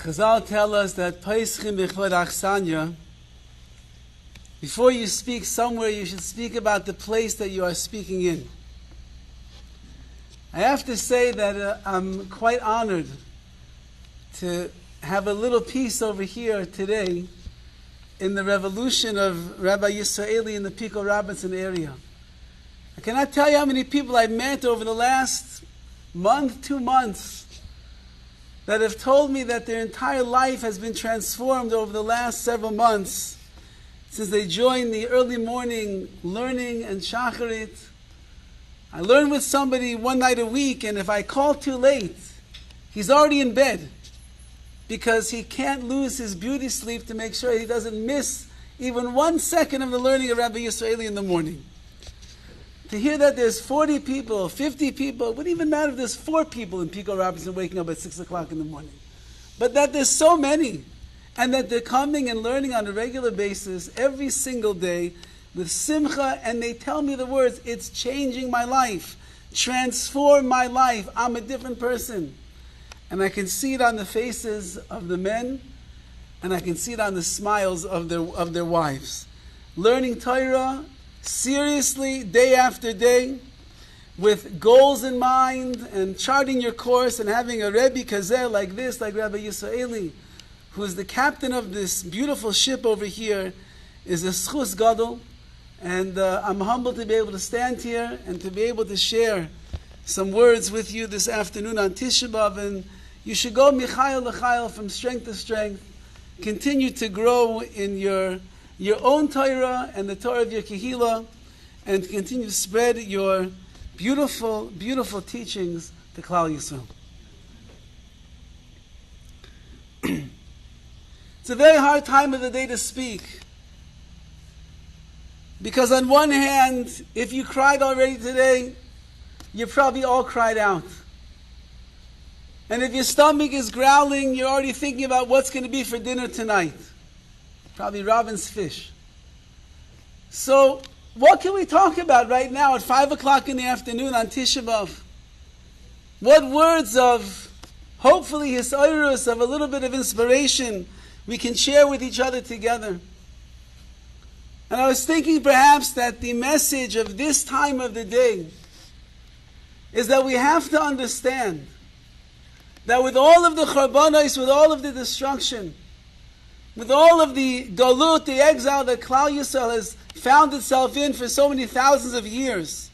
Chazal tell us that Paischim B'chvod Achsanya, before you speak somewhere, you should speak about the place that you are speaking in. I have to say that I'm quite honored to have a little piece over here today in the revolution of Rabbi Yisraeli in the Pico Robinson area. I cannot tell you how many people I've met over the last month, 2 months, that have told me that their entire life has been transformed over the last several months since they joined the early morning learning and shacharit. I learn with somebody one night a week, and if I call too late, he's already in bed because he can't lose his beauty sleep to make sure he doesn't miss even 1 second of the learning of Rabbi Yisraeli in the morning. To hear that there's 40 people, 50 people, it wouldn't even matter if there's 4 people in Pico Robinson waking up at 6 o'clock in the morning. But that there's so many, and that they're coming and learning on a regular basis every single day with simcha, and they tell me the words, it's changing my life, transform my life, I'm a different person. And I can see it on the faces of the men, and I can see it on the smiles of their wives. Learning Torah seriously, day after day, with goals in mind, and charting your course, and having a Rebbe Kazeh like this, like Rabbi Yisraeli, who is the captain of this beautiful ship over here, is a schus gadol. And I'm humbled to be able to stand here and to be able to share some words with you this afternoon on TISHA B'Av. And you should go michayil l'chayil, from strength to strength. Continue to grow in your own Torah and the Torah of your Kehillah, and continue to spread your beautiful, beautiful teachings to Klal Yisrael. It's a very hard time of the day to speak. Because on one hand, if you cried already today, you probably all cried out. And if your stomach is growling, you're already thinking about what's going to be for dinner tonight. Probably Robin's fish. So, what can we talk about right now at 5 o'clock in the afternoon on Tisha B'Av? What words of, hopefully, hisayrus, of a little bit of inspiration we can share with each other together? And I was thinking perhaps that the message of this time of the day is that we have to understand that with all of the churbanos, with all of the destruction, with all of the galut, the exile that Klal Yisrael has found itself in for so many thousands of years,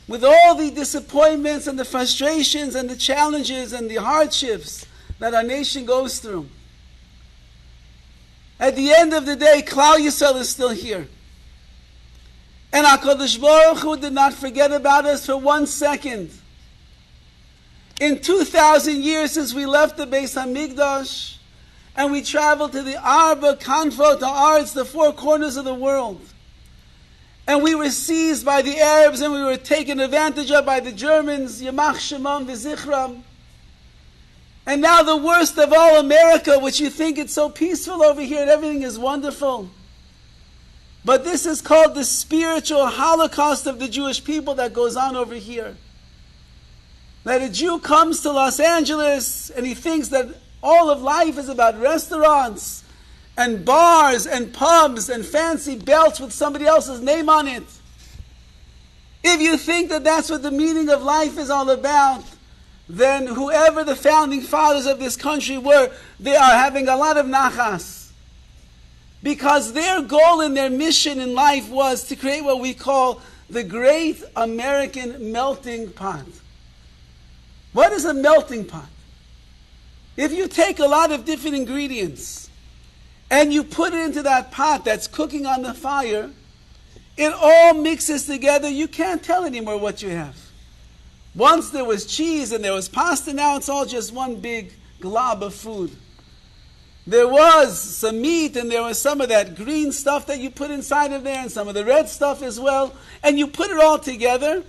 with all the disappointments and the frustrations and the challenges and the hardships that our nation goes through, at the end of the day, Klal Yisrael is still here. And HaKadosh Baruch Hu did not forget about us for 1 second. In 2,000 years since we left the Beis HaMikdash, and we traveled to the Arba, Kanfot, the Arts, the 4 corners of the world, and we were seized by the Arabs, and we were taken advantage of by the Germans, Yamach Shemam V'Zichram. And now the worst of all, America, which you think it's so peaceful over here and everything is wonderful. But this is called the spiritual Holocaust of the Jewish people that goes on over here. That a Jew comes to Los Angeles and he thinks that all of life is about restaurants and bars and pubs and fancy belts with somebody else's name on it. If you think that that's what the meaning of life is all about, then whoever the founding fathers of this country were, they are having a lot of nachas. Because their goal and their mission in life was to create what we call the great American melting pot. What is a melting pot? If you take a lot of different ingredients and you put it into that pot that's cooking on the fire, it all mixes together. You can't tell anymore what you have. Once there was cheese and there was pasta, now it's all just one big glob of food. There was some meat and there was some of that green stuff that you put inside of there and some of the red stuff as well. And you put it all together.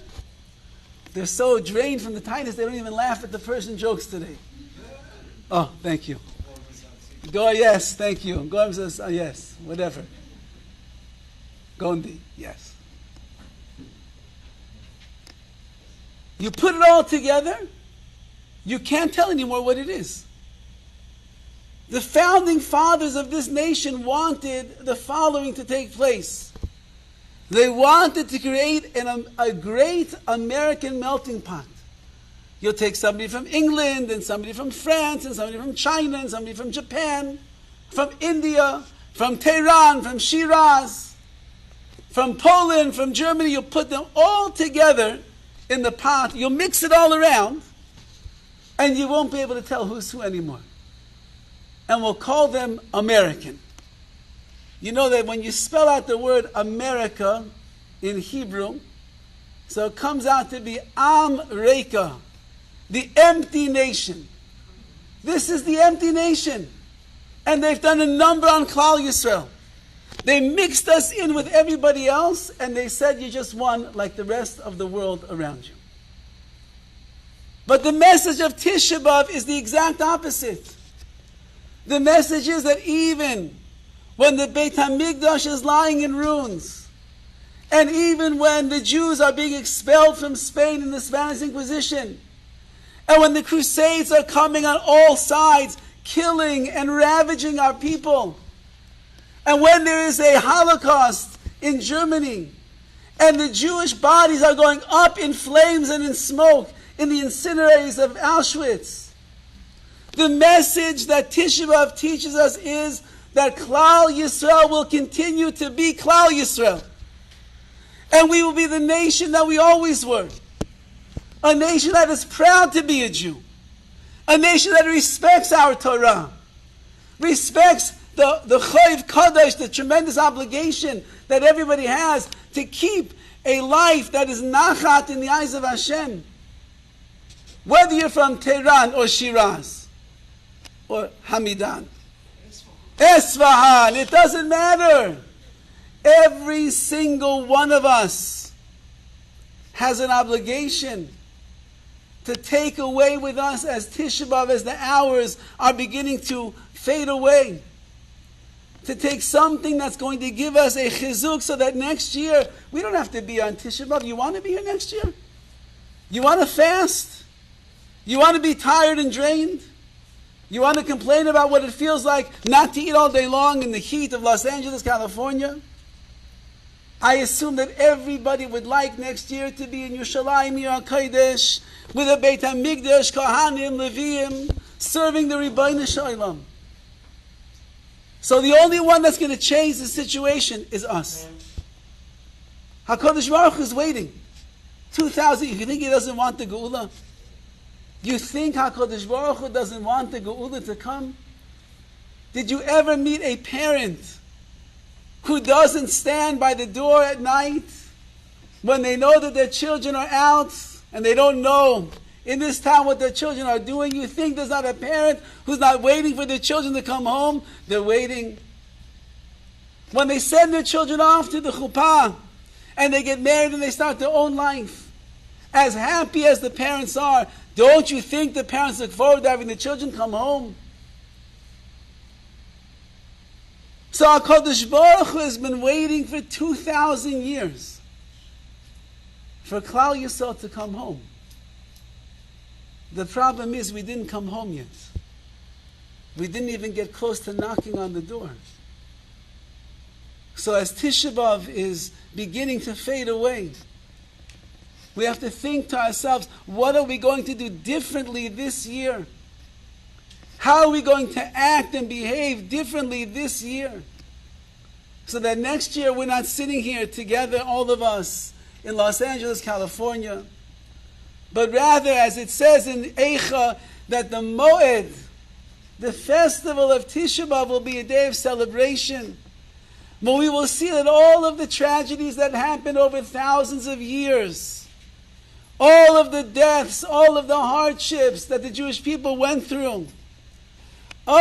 They're so drained from the tightness they don't even laugh at the person jokes today. Oh, thank you. Go, yes, thank you. Go, yes, whatever. Gondi, yes. You put it all together, you can't tell anymore what it is. The founding fathers of this nation wanted the following to take place. They wanted to create a great American melting pot. You'll take somebody from England, and somebody from France, and somebody from China, and somebody from Japan, from India, from Tehran, from Shiraz, from Poland, from Germany. You'll put them all together in the pot. You'll mix it all around, and you won't be able to tell who's who anymore. And we'll call them American. You know that when you spell out the word America in Hebrew, so it comes out to be Am Reika, the empty nation. This is the empty nation. And they've done a number on Klal Yisrael. They mixed us in with everybody else, and they said you're just one like the rest of the world around you. But the message of Tisha B'Av is the exact opposite. The message is that even when the Beit HaMikdash is lying in ruins, and even when the Jews are being expelled from Spain in the Spanish Inquisition, and when the Crusades are coming on all sides, killing and ravaging our people, and when there is a Holocaust in Germany, and the Jewish bodies are going up in flames and in smoke in the incinerators of Auschwitz, the message that Tisha B'Av teaches us is that Klal Yisrael will continue to be Klal Yisrael. And we will be the nation that we always were. A nation that is proud to be a Jew. A nation that respects our Torah. Respects the Chayv Kadosh, the tremendous obligation that everybody has to keep a life that is nachat in the eyes of Hashem. Whether you're from Tehran or Shiraz or Hamidan, Esfahan, it doesn't matter. Every single one of us has an obligation to take away with us as Tisha B'Av, as the hours are beginning to fade away, to take something that's going to give us a chizuk so that next year, we don't have to be on Tisha B'Av. You want to be here next year? You want to fast? You want to be tired and drained? You want to complain about what it feels like not to eat all day long in the heat of Los Angeles, California? I assume that everybody would like next year to be in Yerushalayim, Yer HaKodesh, with a Beit HaMikdash, Kohanim, Leviim, serving the Ribbono Shel Olam. So the only one that's going to change the situation is us. HaKadosh Baruch Hu is waiting. 2,000, you think he doesn't want the Geula? You think HaKadosh Baruch Hu doesn't want the Geula to come? Did you ever meet a parent who doesn't stand by the door at night when they know that their children are out and they don't know in this town what their children are doing? You think there's not a parent who's not waiting for their children to come home? They're waiting. When they send their children off to the chuppah and they get married and they start their own life, as happy as the parents are, don't you think the parents look forward to having the children come home? So HaKadosh Baruch Hu has been waiting for 2,000 years for Klal Yisrael to come home. The problem is we didn't come home yet. We didn't even get close to knocking on the door. So as Tisha B'Av is beginning to fade away, we have to think to ourselves, what are we going to do differently this year? How are we going to act and behave differently this year? So that next year we're not sitting here together, all of us, in Los Angeles, California, but rather, as it says in Eicha, that the Moed, the festival of Tisha B'Av, will be a day of celebration. But we will see that all of the tragedies that happened over thousands of years, all of the deaths, all of the hardships that the Jewish people went through, then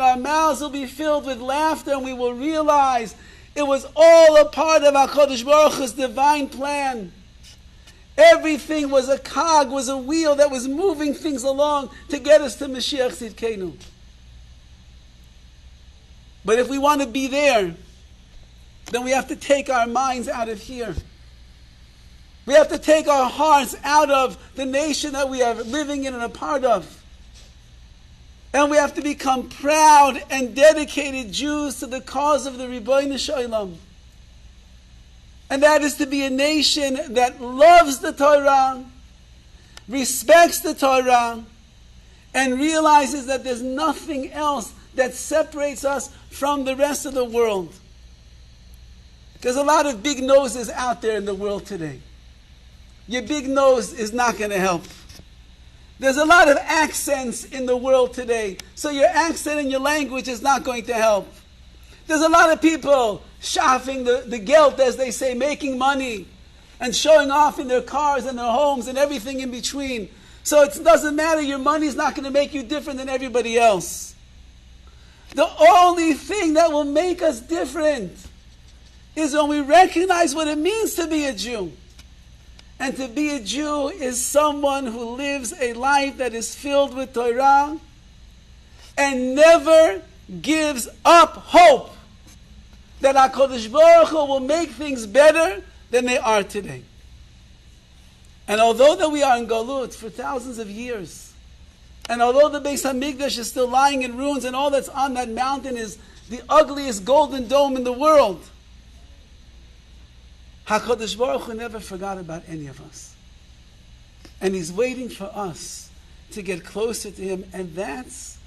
our mouths will be filled with laughter and we will realize it was all a part of HaKadosh Baruch Hu's divine plan. Everything was a cog, was a wheel that was moving things along to get us to Mashiach Tzidkenu. But if we want to be there, then we have to take our minds out of here. We have to take our hearts out of the nation that we are living in and a part of. And we have to become proud and dedicated Jews to the cause of the Ribono Shel Olam. And that is to be a nation that loves the Torah, respects the Torah, and realizes that there's nothing else that separates us from the rest of the world. There's a lot of big noses out there in the world today. Your big nose is not going to help. There's a lot of accents in the world today, so your accent and your language is not going to help. There's a lot of people shopping the geld, as they say, making money and showing off in their cars and their homes and everything in between. So it doesn't matter, your money's not going to make you different than everybody else. The only thing that will make us different is when we recognize what it means to be a Jew. And to be a Jew is someone who lives a life that is filled with Torah and never gives up hope that HaKadosh Baruch Hu will make things better than they are today. And although that we are in Galut for thousands of years, and although the Beis HaMikdash is still lying in ruins and all that's on that mountain is the ugliest golden dome in the world, HaKadosh Baruch Hu never forgot about any of us. And He's waiting for us to get closer to Him. And that's,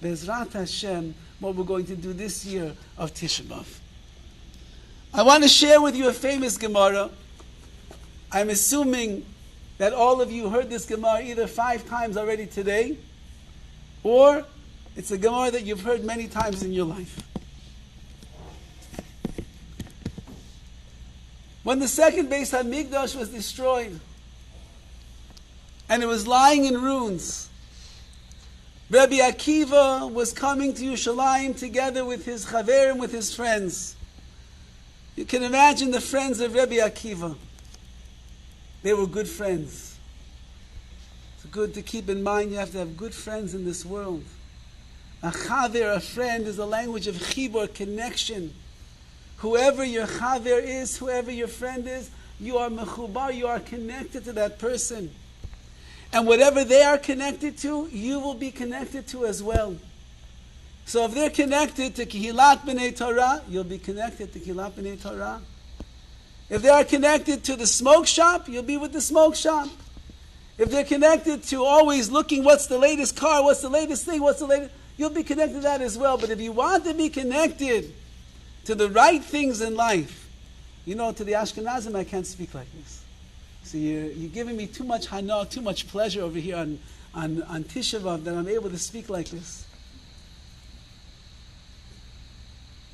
Bezrat Hashem, what we're going to do this year of Tisha B'Av. I want to share with you a famous Gemara. I'm assuming that all of you heard this Gemara either 5 times already today, or it's a Gemara that you've heard many times in your life. When the second Beis HaMikdash was destroyed, and it was lying in ruins, Rabbi Akiva was coming to Yerushalayim together with his chaverim, with his friends. You can imagine the friends of Rabbi Akiva. They were good friends. It's good to keep in mind, you have to have good friends in this world. A chaver, a friend, is a language of chibur, connection. Whoever your chaver is, whoever your friend is, you are mechubar, you are connected to that person. And whatever they are connected to, you will be connected to as well. So if they're connected to Kehilat B'nai Torah, you'll be connected to Kehilat B'nai Torah. If they are connected to the smoke shop, you'll be with the smoke shop. If they're connected to always looking what's the latest car, what's the latest thing, what's the latest, you'll be connected to that as well. But if you want to be connected to the right things in life, you know, to the Ashkenazim, I can't speak like this. So you're giving me too much hana, too much pleasure over here on Tisha B'Av that I'm able to speak like this.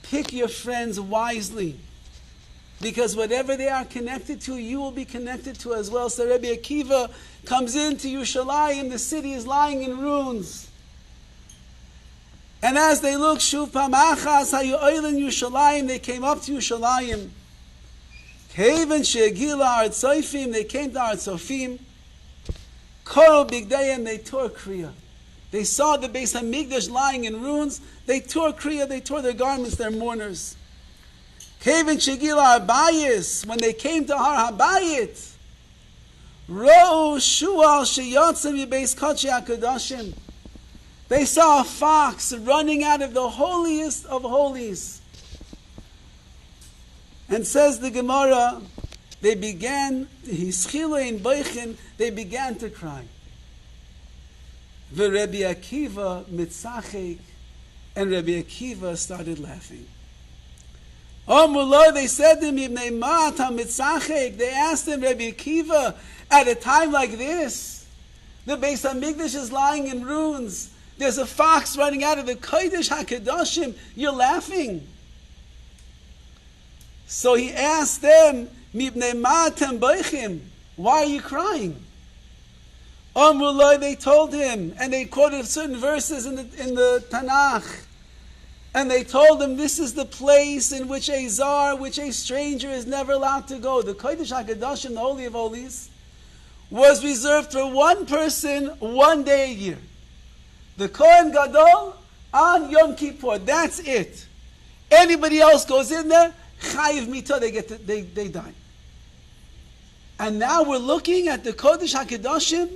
Pick your friends wisely, because whatever they are connected to, you will be connected to as well. So Rabbi Akiva comes into Yerushalayim, the city is lying in ruins. And as they look, Shuv Pam Achas Hayu Oilin Yerushalayim, they came up to Yerushalayim. Haven She'egila Artzofim, they came to Artzofim. Koro Bigdayim, they tore Kriya. They saw the Beis HaMikdash lying in ruins. They tore Kriya, they tore their garments, their mourners. Haven She'egila Arbayis, when they came to Har Habayit, Ro'u Shual She'yotzim Yibeis Kodesh HaKadoshim. They saw a fox running out of the holiest of holies. And says the Gemara, they began to cry. Rabbi Akiva mitzachek, and Rabbi Akiva started laughing. They said to him, they asked him, Rabbi Akiva, at a time like this, the Beis HaMikdash is lying in ruins. There's a fox running out of the Kodesh HaKadoshim. You're laughing. So he asked them, why are you crying? They told him, and they quoted certain verses in the Tanakh, and they told him this is the place in which a zar, which a stranger is never allowed to go. The Kodesh HaKadoshim, the Holy of Holies, was reserved for one person 1 day a year. The Kohen Gadol on Yom Kippur. That's it. Anybody else goes in there, Chayiv Mita, they die. And now we're looking at the Kodesh HaKadoshim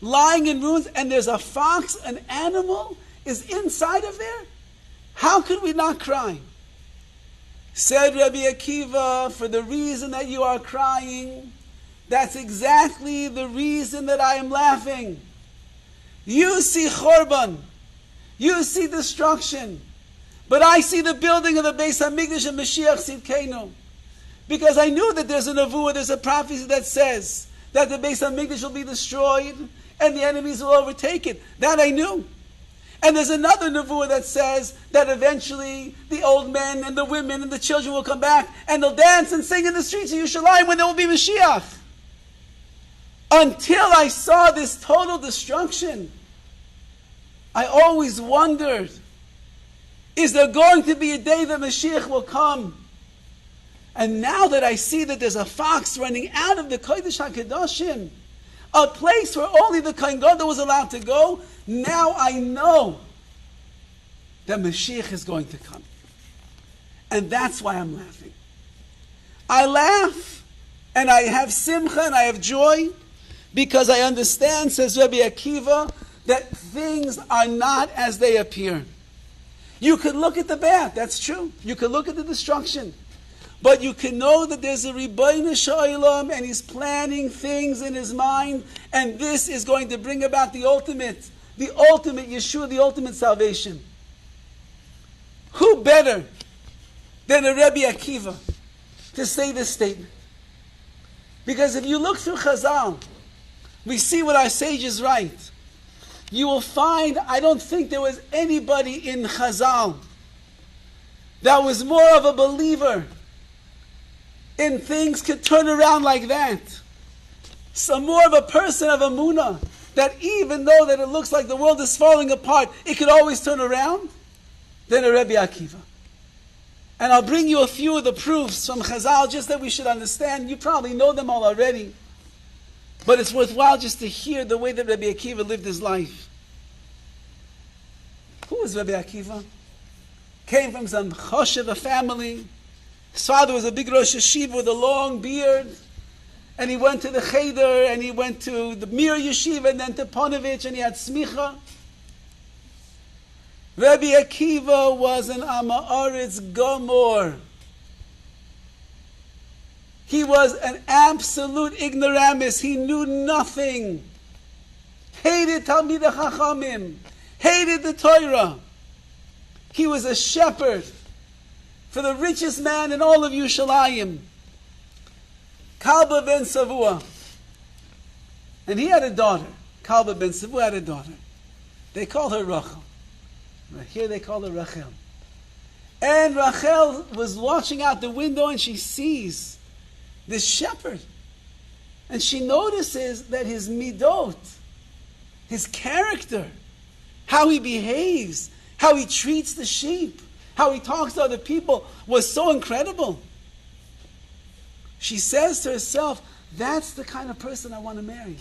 lying in ruins, and there's a fox, an animal, is inside of there, how could we not cry? Said Rabbi Akiva, for the reason that you are crying, that's exactly the reason that I am laughing. You see Chorban, you see destruction, but I see the building of the Beis HaMikdash and Mashiach Tzidkenu. Because I knew that there's a nevuah, there's a prophecy that says that the Beis HaMikdash will be destroyed and the enemies will overtake it. That I knew. And there's another nevuah that says that eventually the old men and the women and the children will come back and they'll dance and sing in the streets of Yerushalayim when there will be Mashiach. Until I saw this total destruction, I always wondered, is there going to be a day that Mashiach will come? And now that I see that there's a fox running out of the Kodesh HaKadoshim, a place where only the Kohen Gadol was allowed to go, now I know that Mashiach is going to come. And that's why I'm laughing. I laugh, and I have simcha, and I have joy, because I understand, says Rabbi Akiva, that things are not as they appear. You could look at the bad, that's true. You could look at the destruction. But you can know that there's a Ribono Shel Olam and he's planning things in his mind, and this is going to bring about the ultimate Yeshua, the ultimate salvation. Who better than a Rabbi Akiva to say this statement? Because if you look through Chazal, we see what our sages write. You will find, I don't think there was anybody in Chazal that was more of a believer in things could turn around like that. Some more of a person of Emunah, that even though that it looks like the world is falling apart, it could always turn around, than a Rabbi Akiva. And I'll bring you a few of the proofs from Chazal, just that we should understand. You probably know them all already. But it's worthwhile just to hear the way that Rabbi Akiva lived his life. Who was Rabbi Akiva? Came from some Choshev family. His father was a big Rosh Yeshiva with a long beard. And he went to the Cheder, and he went to the Mir Yeshiva, and then to Ponevezh, and he had smicha. Rabbi Akiva was an Amaretz Gomor. He was an absolute ignoramus. He knew nothing. Hated Talmidei Chachamim. Hated the Torah. He was a shepherd for the richest man in all of Yerushalayim, Kalba ben Savua. And he had a daughter. Kalba ben Savua had a daughter. They called her Rachel. Here they call her Rachel. And Rachel was watching out the window and she sees this shepherd. And she notices that his midot, his character, how he behaves, how he treats the sheep, how he talks to other people was so incredible. She says to herself, that's the kind of person I want to marry.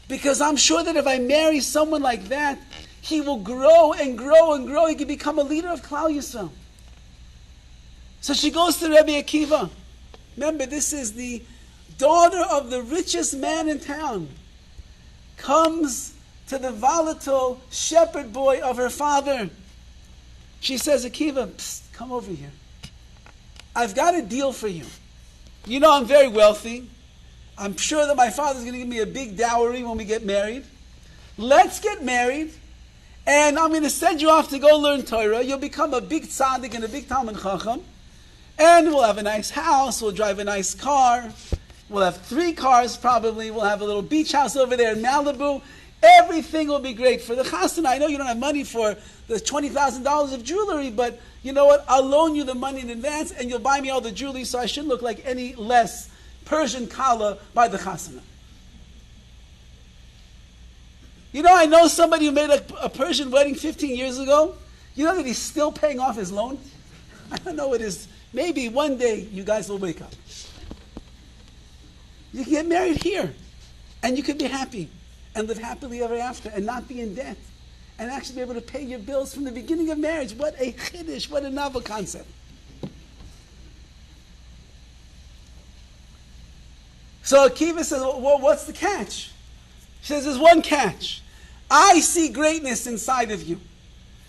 Because I'm sure that if I marry someone like that, he will grow and grow and grow. He can become a leader of Klal Yisrael. So she goes to Rabbi Akiva. Remember, this is the daughter of the richest man in town. Comes to the volatile shepherd boy of her father. She says, Akiva, psst, come over here. I've got a deal for you. You know I'm very wealthy. I'm sure that my father's going to give me a big dowry when we get married. Let's get married. And I'm going to send you off to go learn Torah. You'll become a big tzaddik and a big Talmid Chacham. And we'll have a nice house. We'll drive a nice car. We'll have 3 cars probably. We'll have a little beach house over there in Malibu. Everything will be great. For the chasana, I know you don't have money for the $20,000 of jewelry, but you know what? I'll loan you the money in advance and you'll buy me all the jewelry so I shouldn't look like any less Persian kala by the chasana. You know, I know somebody who made a Persian wedding 15 years ago. You know that he's still paying off his loan? I don't know what it is. Maybe one day you guys will wake up. You can get married here and you can be happy and live happily ever after and not be in debt and actually be able to pay your bills from the beginning of marriage. What a chiddush, what a novel concept. So Akiva says, well, what's the catch? She says, there's one catch. I see greatness inside of you.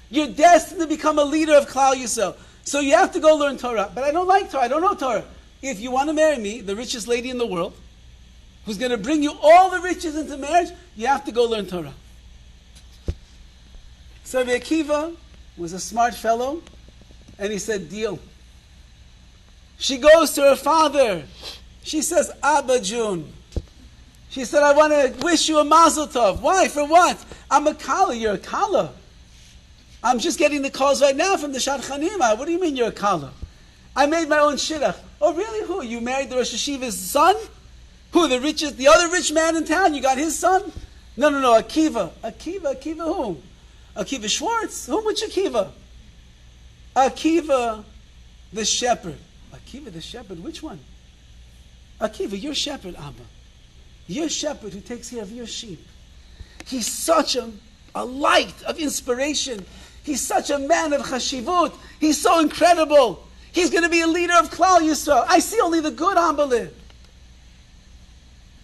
You're destined to become a leader of Klal Yisrael. So you have to go learn Torah. But I don't like Torah. I don't know Torah. If you want to marry me, the richest lady in the world, who's going to bring you all the riches into marriage, you have to go learn Torah. So Rabbi Akiva was a smart fellow, and he said, deal. She goes to her father. She says, Abba June. She said, I want to wish you a mazel tov. Why? For what? I'm a kala. You're a kala. I'm just getting the calls right now from the Shadchanim. What do you mean you're a kala? I made my own shidduch. Oh, really? Who? You married the Rosh Hashiva's son? Who? The richest, the other rich man in town? You got his son? No, Akiva. Akiva who? Akiva Schwartz? Who? Which Akiva? Akiva the shepherd. Akiva the shepherd? Which one? Akiva, your shepherd, Abba. Your shepherd who takes care of your sheep. He's such a light of inspiration. He's such a man of chashivut. He's so incredible. He's going to be a leader of Klal Yisrael. I see only the good, Ambali.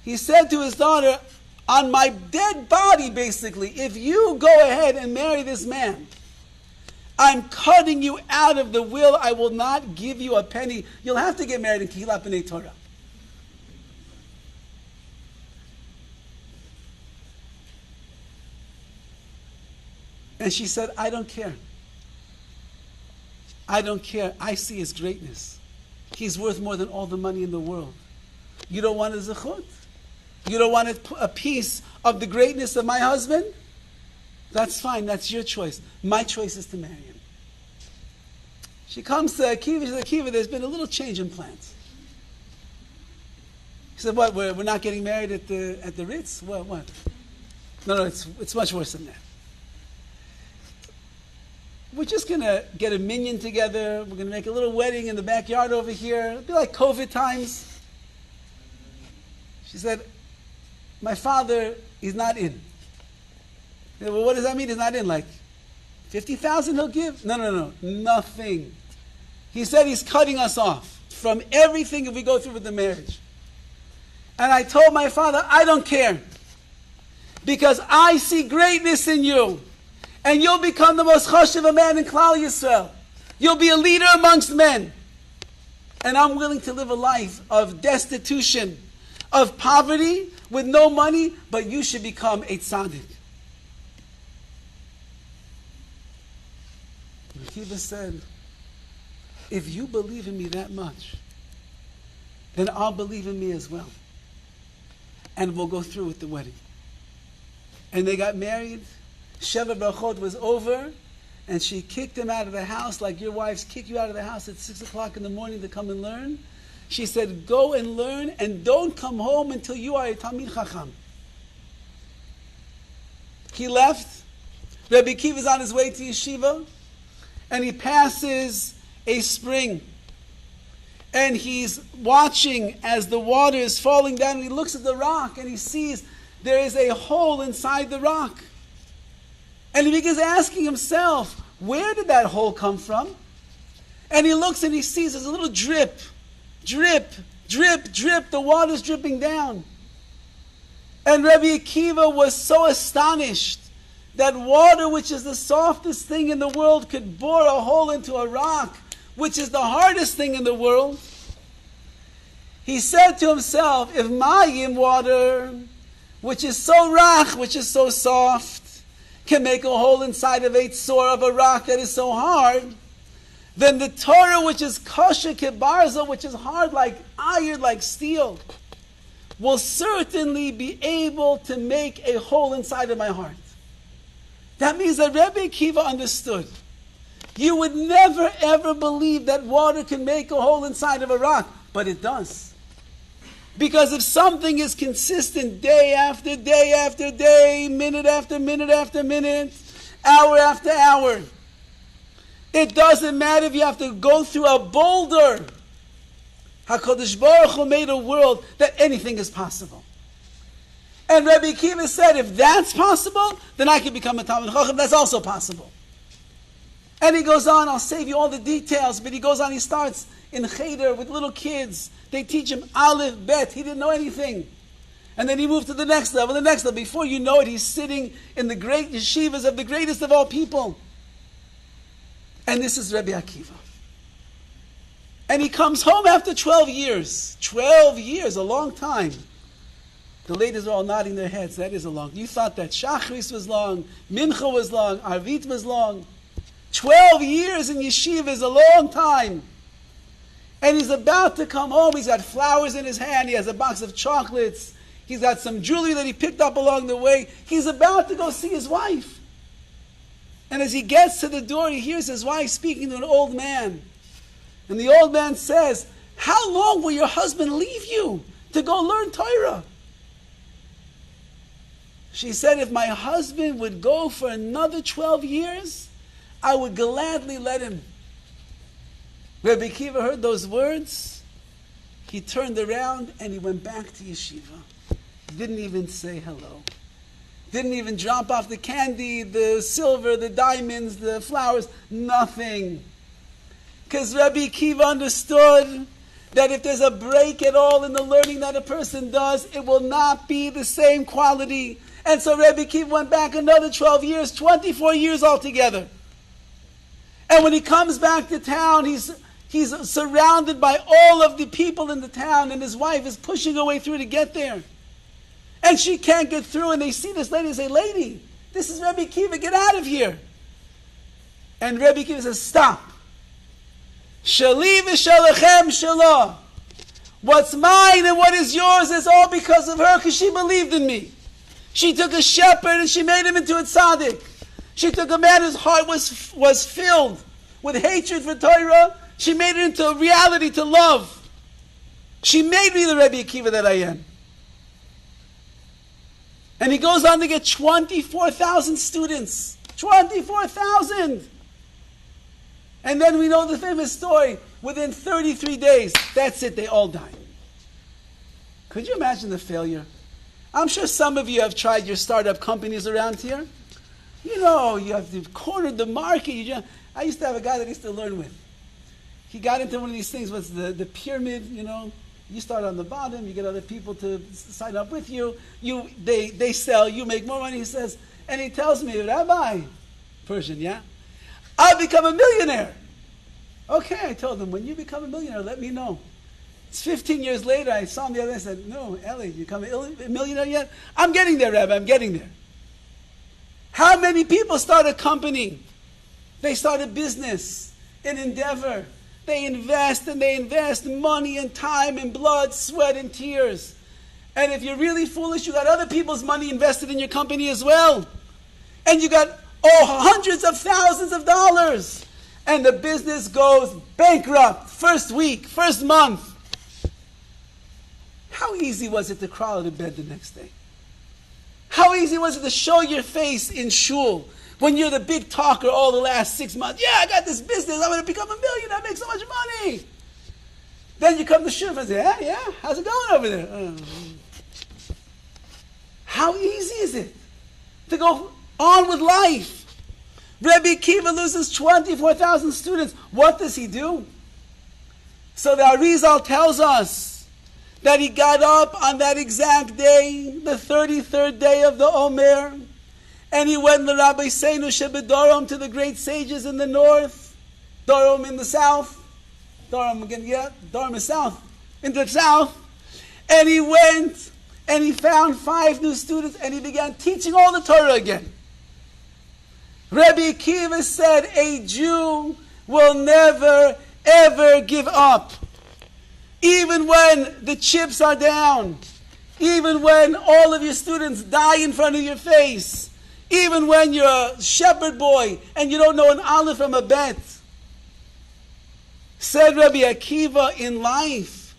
He said to his daughter, on my dead body, basically, if you go ahead and marry this man, I'm cutting you out of the will. I will not give you a penny. You'll have to get married in Kehillat B'nai Torah. And she said, I don't care. I don't care. I see his greatness. He's worth more than all the money in the world. You don't want a zechut? You don't want a piece of the greatness of my husband? That's fine. That's your choice. My choice is to marry him. She comes to Akiva. She says, Akiva, there's been a little change in plans. He said, what? We're not getting married at the Ritz? What? No, it's much worse than that. We're just going to get a minyan together. We're going to make a little wedding in the backyard over here. It'll be like COVID times. She said, my father, he's not in. Said, well, what does that mean he's not in? Like 50,000 he'll give? No. Nothing. He said he's cutting us off from everything if we go through with the marriage. And I told my father, I don't care. Because I see greatness in you. And you'll become the most chashuv man in Klal Yisrael. You'll be a leader amongst men. And I'm willing to live a life of destitution, of poverty, with no money, but you should become a tzaddik. Akiva said, if you believe in me that much, then I'll believe in me as well. And we'll go through with the wedding. And they got married. Sheva Brachot was over, and she kicked him out of the house like your wives kick you out of the house at 6 o'clock in the morning to come and learn. She said, go and learn, and don't come home until you are a Talmid Chacham. He left. Rabbi Akiva is on his way to yeshiva, and he passes a spring. And he's watching as the water is falling down, and he looks at the rock, and he sees there is a hole inside the rock. And he begins asking himself, where did that hole come from? And he looks and he sees there's a little drip, drip, the water's dripping down. And Rabbi Akiva was so astonished that water, which is the softest thing in the world, could bore a hole into a rock, which is the hardest thing in the world. He said to himself, if mayim water, which is so rach, which is so soft, can make a hole inside of a tzor of a rock that is so hard, then the Torah, which is kosher kebarza, which is hard like iron, like steel, will certainly be able to make a hole inside of my heart. That means that Rabbi Akiva understood. You would never ever believe that water can make a hole inside of a rock, but it does. Because if something is consistent day after day after day, minute after minute after minute, hour after hour, it doesn't matter if you have to go through a boulder. HaKadosh Baruch Hu made a world that anything is possible. And Rabbi Akiva said, if that's possible, then I can become a Talmid Chacham. That's also possible. And he goes on, I'll save you all the details, but he goes on, he starts in Cheder with little kids. They teach him Aleph, Bet. He didn't know anything. And then he moved to the next level, the next level. Before you know it, he's sitting in the great yeshivas of the greatest of all people. And this is Rabbi Akiva. And he comes home after 12 years. 12 years, a long time. The ladies are all nodding their heads. That is a long. You thought that Shachris was long, Mincha was long, Arvit was long. 12 years in yeshiva is a long time. And he's about to come home. He's got flowers in his hand. He has a box of chocolates. He's got some jewelry that he picked up along the way. He's about to go see his wife. And as he gets to the door, he hears his wife speaking to an old man. And the old man says, "How long will your husband leave you to go learn Torah?" She said, "If my husband would go for another 12 years, I would gladly let him." Rabbi Akiva heard those words. He turned around and he went back to yeshiva. Didn't even say hello. Didn't even drop off the candy, the silver, the diamonds, the flowers. Nothing. Because Rabbi Akiva understood that if there's a break at all in the learning that a person does, it will not be the same quality. And so Rabbi Akiva went back another 12 years, 24 years altogether. And when he comes back to town, he's surrounded by all of the people in the town, and his wife is pushing her way through to get there. And she can't get through, and they see this lady and say, "Lady, this is Rabbi Akiva, get out of here." And Rabbi Akiva says, "Stop. Shali v'shalachem shalah. What's mine and what is yours is all because of her, because she believed in me. She took a shepherd and she made him into a tzaddik. She took a man whose heart was filled with hatred for Torah. She made it into a reality to love. She made me the Rabbi Akiva that I am." And he goes on to get 24,000 students. 24,000! And then we know the famous story. Within 33 days, that's it, they all die. Could you imagine the failure? I'm sure some of you have tried your startup companies around here. You know, you've cornered the market. I used to have a guy that I used to learn with. He got into one of these things, what's the pyramid, you know. You start on the bottom, you get other people to sign up with you. They sell, you make more money, he says. And he tells me, "Rabbi," Persian, yeah? "I'll become a millionaire." Okay, I told him, "When you become a millionaire, let me know." It's 15 years later, I saw him the other day, I said, "No, Eli, you become a millionaire yet?" "I'm getting there, Rabbi, I'm getting there." How many people start a company? They start a business, an endeavor. They invest and they invest money and time and blood, sweat and tears. And if you're really foolish, you got other people's money invested in your company as well. And you got hundreds of thousands of dollars. And the business goes bankrupt first week, first month. How easy was it to crawl out of bed the next day? How easy was it to show your face in shul when you're the big talker all the last 6 months? "Yeah, I got this business. I'm going to become a millionaire. I make so much money." Then you come to shul and say, "Yeah, how's it going over there?" How easy is it to go on with life? Rabbi Akiva loses 24,000 students. What does he do? So the Arizal tells us that he got up on that exact day, the 33rd day of the Omer, and he went to Rabbi Seinu Shebedorom, to the great sages in the north, Dorom in the south, Dorom again, yeah, Dorom is south, in the south, and he went and he found 5 new students and he began teaching all the Torah again. Rabbi Akiva said, "A Jew will never ever give up. Even when the chips are down, even when all of your students die in front of your face, even when you're a shepherd boy and you don't know an aleph from a bet." Said Rabbi Akiva, in life,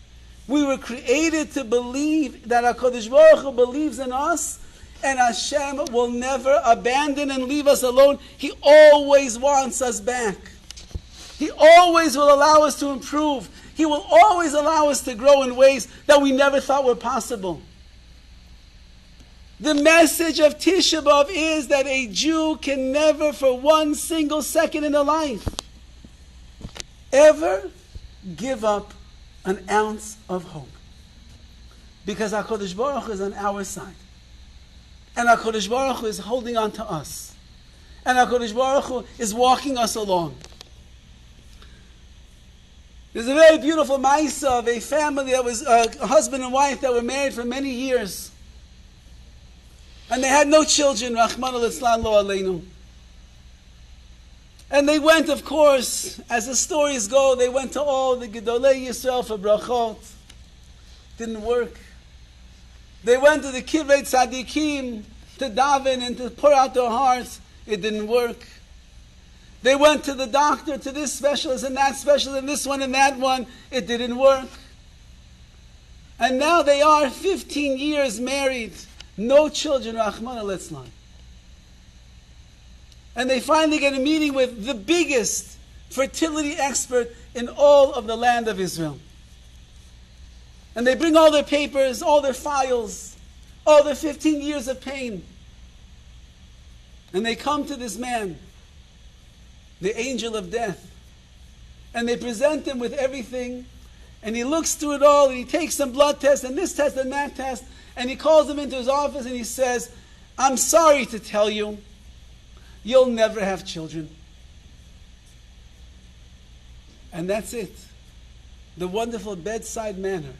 we were created to believe that HaKadosh Baruch Hu believes in us, and Hashem will never abandon and leave us alone. He always wants us back. He always will allow us to improve. He will always allow us to grow in ways that we never thought were possible. The message of Tisha B'Av is that a Jew can never, for 1 single second in their life, ever give up an ounce of hope. Because HaKadosh Baruch Hu is on our side. And HaKadosh Baruch Hu is holding on to us. And HaKadosh Baruch Hu is walking us along. There's a very beautiful ma'isa of a family that was a husband and wife that were married for many years. And they had no children, Rahman al-Islam lo aleinu. And they went, of course, as the stories go, they went to all the Gedolei Yisrael for brachot. Didn't work. They went to the Kivrei Tzadikim to daven and to pour out their hearts. It didn't work. They went to the doctor, to this specialist and that specialist and this one and that one. It didn't work. And now they are 15 years married. No children, Rahman al-Islam. And they finally get a meeting with the biggest fertility expert in all of the land of Israel. And they bring all their papers, all their files, all their 15 years of pain. And they come to this man, the angel of death. And they present him with everything. And he looks through it all, and he takes some blood tests, and this test and that test. And he calls him into his office, and he says, I'm sorry to tell you, you'll never have children. And that's it. The wonderful bedside manner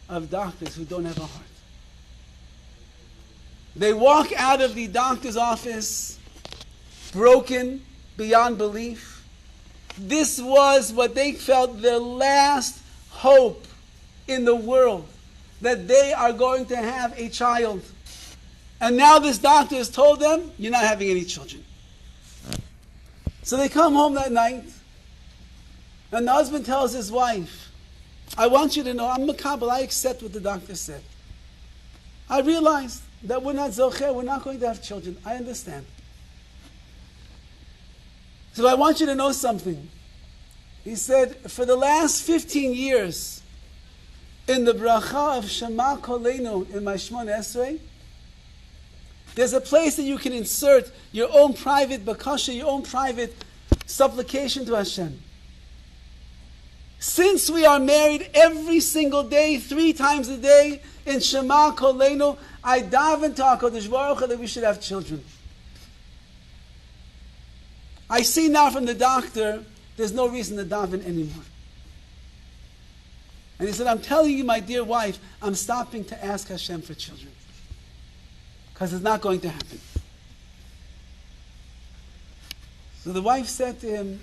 of doctors who don't have a heart. They walk out of the doctor's office broken beyond belief. This was what they felt their last hope in the world, that they are going to have a child. And now this doctor has told them, you're not having any children. So they come home that night, and the husband tells his wife, I want you to know, I'm Makabel, I accept what the doctor said. I realized that we're not zocher, we're not going to have children. I understand. So I want you to know something. He said, for the last 15 years, in the bracha of Shema Koleinu in my Shmon Esrei, there's a place that you can insert your own private bakasha, your own private supplication to Hashem. Since we are married every single day, 3 times a day, in Shema Koleinu, I daven to HaKadosh Baruch Hu that we should have children. I see now from the doctor, there's no reason to daven anymore. And he said, I'm telling you, my dear wife, I'm stopping to ask Hashem for children. Because it's not going to happen. So the wife said to him,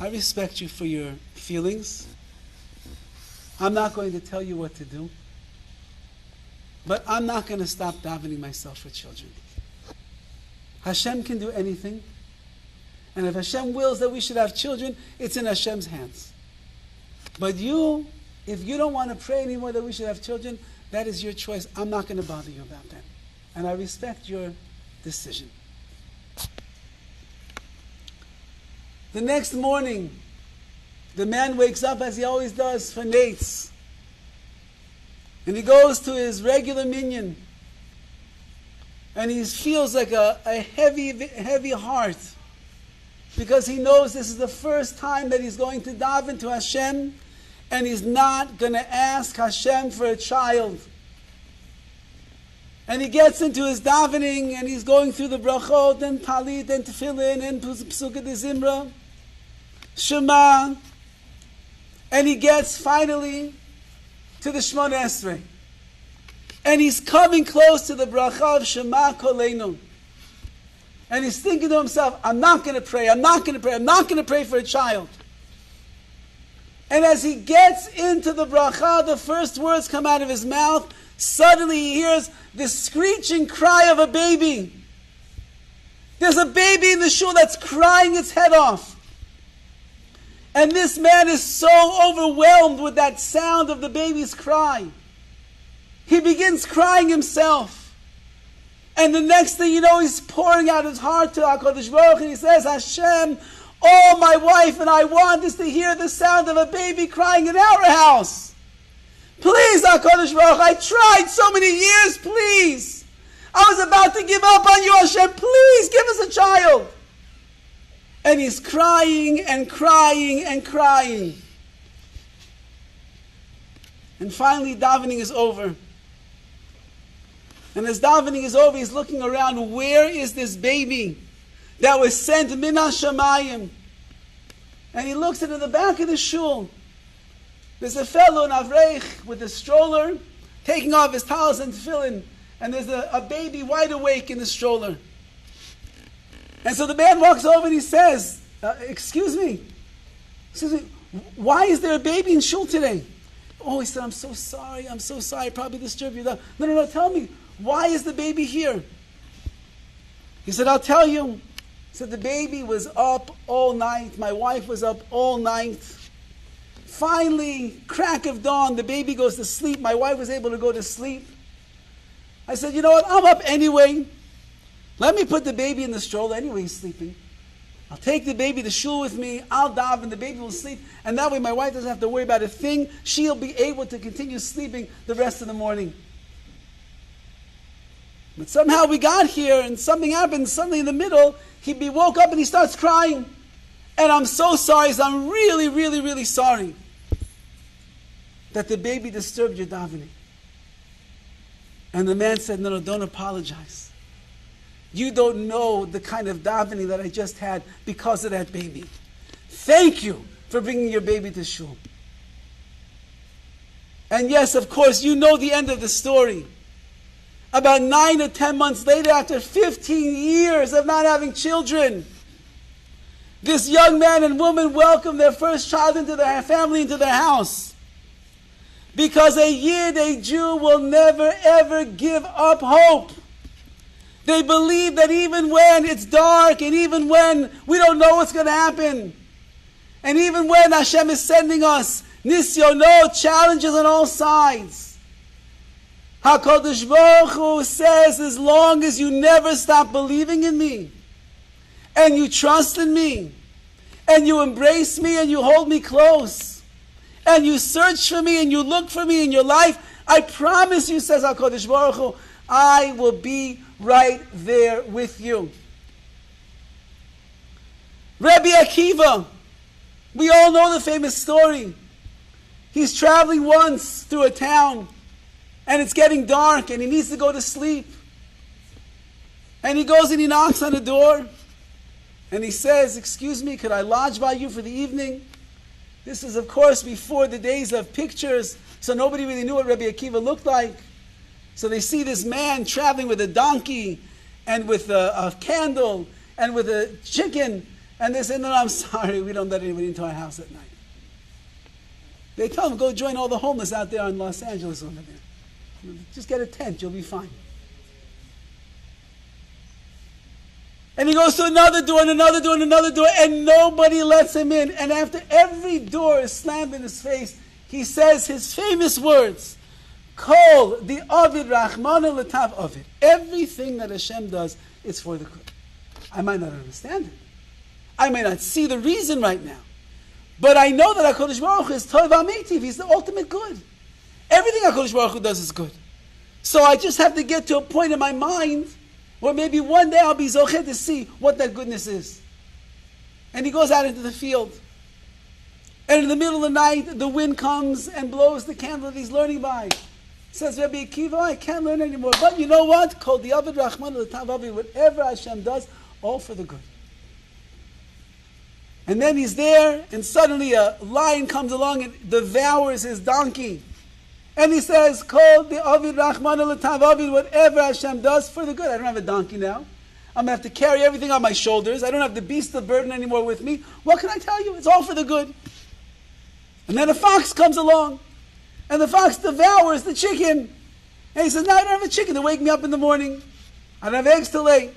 I respect you for your feelings. I'm not going to tell you what to do. But I'm not going to stop davening myself for children. Hashem can do anything. And if Hashem wills that we should have children, it's in Hashem's hands. But you, if you don't want to pray anymore that we should have children, that is your choice. I'm not going to bother you about that. And I respect your decision. The next morning, the man wakes up as he always does for nates. And he goes to his regular minyan. And he feels like a heavy heart. Because he knows this is the first time that he's going to daven to Hashem. And he's not going to ask Hashem for a child. And he gets into his davening, and he's going through the brachot, and talit, and tefillin, and psukkah de zimra, Shema. And he gets finally to the Shmon Esrei. And he's coming close to the bracha of Shema Koleinu. And he's thinking to himself, I'm not going to pray, I'm not going to pray, I'm not going to pray for a child. And as he gets into the bracha, the first words come out of his mouth. Suddenly he hears the screeching cry of a baby. There's a baby in the shul that's crying its head off. And this man is so overwhelmed with that sound of the baby's cry. He begins crying himself. And the next thing you know, he's pouring out his heart to HaKadosh Baruch Hu, and he says, Hashem, all my wife and I want is to hear the sound of a baby crying in our house. Please, HaKadosh Baruch Hu, I tried so many years, please. I was about to give up on you, Hashem. Please give us a child. And he's crying and crying and crying. And finally, davening is over. And as davening is over, he's looking around, where is this baby that was sent min hashamayim? And he looks into the back of the shul. There's a fellow, an avreich, with a stroller, taking off his talis and tefillin, and there's a baby wide awake in the stroller. And so the man walks over and he says, excuse me, why is there a baby in shul today? Oh, he said, I'm so sorry, I probably disturbed you. No, tell me, why is the baby here? He said, I'll tell you. He said, the baby was up all night, my wife was up all night. Finally, crack of dawn, the baby goes to sleep, my wife was able to go to sleep. I said, you know what, I'm up anyway. Let me put the baby in the stroller, anyway he's sleeping. I'll take the baby to shul with me, I'll daven, the baby will sleep, and that way my wife doesn't have to worry about a thing. She'll be able to continue sleeping the rest of the morning. But somehow we got here and something happened, suddenly in the middle, he woke up and he starts crying. And I'm so sorry, so I'm really, really, really sorry that the baby disturbed your davening. And the man said, no, don't apologize. You don't know the kind of davening that I just had because of that baby. Thank you for bringing your baby to shul. And yes, of course, you know the end of the story. About 9 or 10 months later, after 15 years of not having children, this young man and woman welcomed their first child into their family, into their house. Because a Yid, Jew, will never ever give up hope. They believe that even when it's dark, and even when we don't know what's going to happen, and even when Hashem is sending us nisyono, challenges on all sides, HaKadosh Baruch Hu says, as long as you never stop believing in me, and you trust in me, and you embrace me, and you hold me close, and you search for me, and you look for me in your life, I promise you, says HaKadosh Baruch Hu, I will be right there with you. Rabbi Akiva, we all know the famous story. He's traveling once through a town, and it's getting dark, and he needs to go to sleep. And he goes and he knocks on the door, and he says, excuse me, could I lodge by you for the evening? This is, of course, before the days of pictures, so nobody really knew what Rabbi Akiva looked like. So they see this man traveling with a donkey, and with a candle, and with a chicken, and they say, no, I'm sorry, we don't let anybody into our house at night. They tell him, go join all the homeless out there in Los Angeles over there. Just get a tent, you'll be fine. And he goes to another door and another door and another door, and nobody lets him in. And after every door is slammed in his face, he says his famous words, Kol the Ovid Rachmana Latav Ovid. Everything that Hashem does is for the good. I might not understand it. I may not see the reason right now. But I know that HaKadosh Baruch Hu is Tov HaMeitiv. He's the ultimate good. Everything HaKadosh Baruch Hu does is good. So I just have to get to a point in my mind where maybe one day I'll be zochet to see what that goodness is. And he goes out into the field. And in the middle of the night, the wind comes and blows the candle that he's learning by. Says Rabbi Akiva, I can't learn anymore. But you know what? Kol diavad rachman l'tav avi. Whatever Hashem does, all for the good. And then he's there, and suddenly a lion comes along and devours his donkey. And he says, Kol diavad rachman l'tav avi. Whatever Hashem does, for the good. I don't have a donkey now. I'm going to have to carry everything on my shoulders. I don't have the beast of burden anymore with me. What can I tell you? It's all for the good. And then a fox comes along. And the fox devours the chicken. And he says, no, I don't have a chicken to wake me up in the morning. I don't have eggs to lay.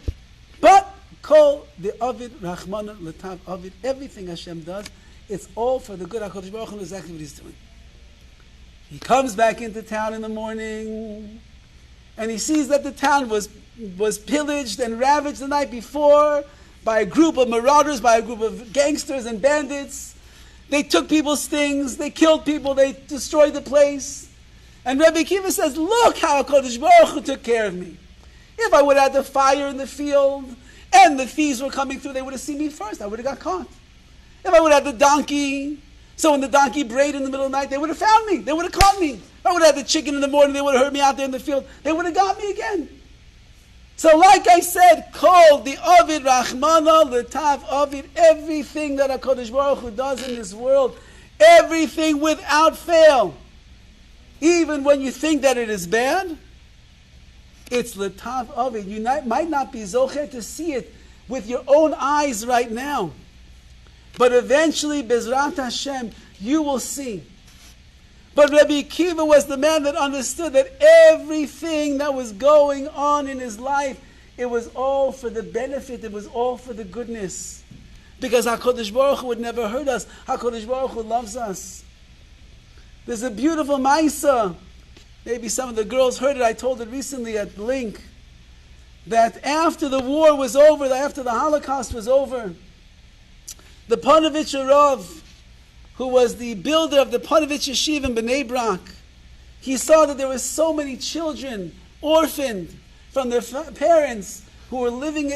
But, Kol the Ovid Rachmana Latav Ovid. Everything Hashem does, it's all for the good. HaKadosh Baruch Hu knows exactly what he's doing. He comes back into town in the morning, and he sees that the town was pillaged and ravaged the night before by a group of marauders, by a group of gangsters and bandits. They took people's things, they killed people, they destroyed the place. And Rabbi Akiva says, look how HaKadosh Baruch Hu took care of me. If I would have had the fire in the field, and the thieves were coming through, they would have seen me first, I would have got caught. If I would have had the donkey, so when the donkey brayed in the middle of the night, they would have found me, they would have caught me. If I would have had the chicken in the morning, they would have heard me out there in the field. They would have got me again. So like I said, Kol, the Ovid, Rachmana, Letav, Ovid, everything that HaKadosh Baruch Hu does in this world, everything without fail, even when you think that it is bad, it's Letav, Ovid. You might not be zocher to see it with your own eyes right now. But eventually, Bezrat Hashem, you will see. But Rabbi Akiva was the man that understood that everything that was going on in his life, it was all for the benefit, it was all for the goodness. Because HaKadosh Baruch Hu would never hurt us. HaKadosh Baruch Hu loves us. There's a beautiful Maisa. Maybe some of the girls heard it. I told it recently at Blink. That after the war was over, after the Holocaust was over, the Panovich Rav, who was the builder of the Panovich Yeshiva in Bnei Brak, he saw that there were so many children orphaned from their parents who were living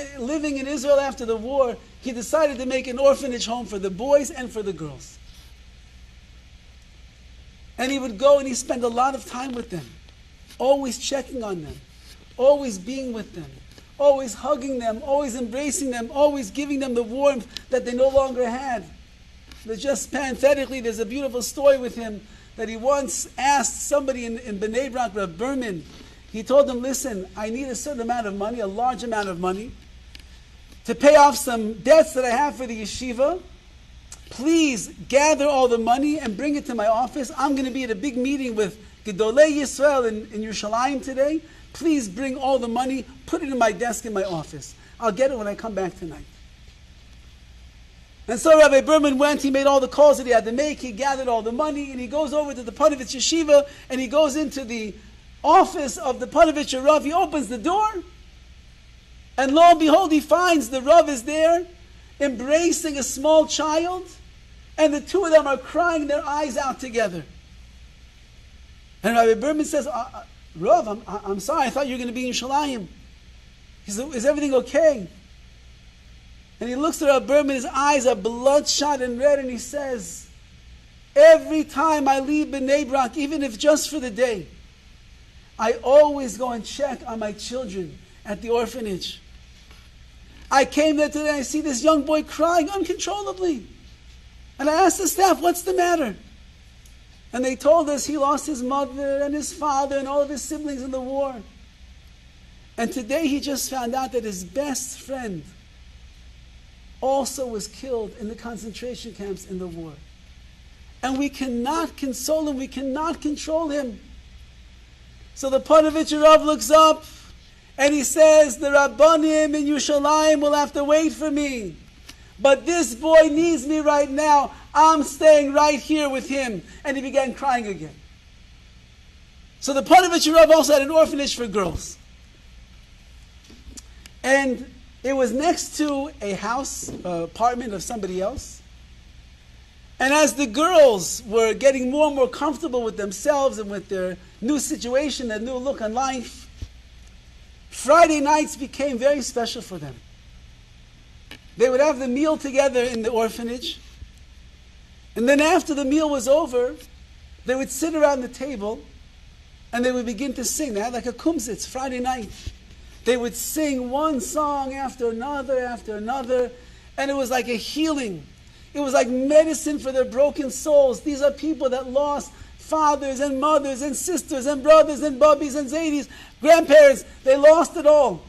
in Israel after the war. He decided to make an orphanage home for the boys and for the girls. And he would go and he spent a lot of time with them, always checking on them, always being with them, always hugging them, always embracing them, always giving them the warmth that they no longer had. But just parenthetically, there's a beautiful story with him that he once asked somebody in Bnei Brak, Rav Berman. He told them, listen, I need a certain amount of money, a large amount of money, to pay off some debts that I have for the yeshiva. Please gather all the money and bring it to my office. I'm going to be at a big meeting with Gedolei Yisrael in Yerushalayim today. Please bring all the money, put it in my desk in my office. I'll get it when I come back tonight. And so Rabbi Berman went, he made all the calls that he had to make, he gathered all the money, and he goes over to the Panovich Yeshiva, and he goes into the office of the Panovich Rav. He opens the door, and lo and behold, he finds the Rav is there, embracing a small child, and the two of them are crying their eyes out together. And Rabbi Berman says, Rav, I'm sorry, I thought you were going to be in Yerushalayim. He said, is everything okay? And he looks at Rabbi Berman, his eyes are bloodshot and red, and he says, every time I leave Bnei Brak, even if just for the day, I always go and check on my children at the orphanage. I came there today and I see this young boy crying uncontrollably. And I asked the staff, what's the matter? And they told us he lost his mother and his father and all of his siblings in the war. And today he just found out that his best friend also was killed in the concentration camps in the war. And we cannot console him, we cannot control him. So the Panovich Rav looks up and he says, the Rabbanim in Yerushalayim will have to wait for me. But this boy needs me right now. I'm staying right here with him. And he began crying again. So the Panovich Rav also had an orphanage for girls. And it was next to a house, apartment of somebody else. And as the girls were getting more and more comfortable with themselves and with their new situation, their new look on life, Friday nights became very special for them. They would have the meal together in the orphanage. And then after the meal was over, they would sit around the table and they would begin to sing. They had like a kumsitz Friday night. They would sing one song after another, and it was like a healing. It was like medicine for their broken souls. These are people that lost fathers and mothers and sisters and brothers and bubbies and zaydis, grandparents. They lost it all.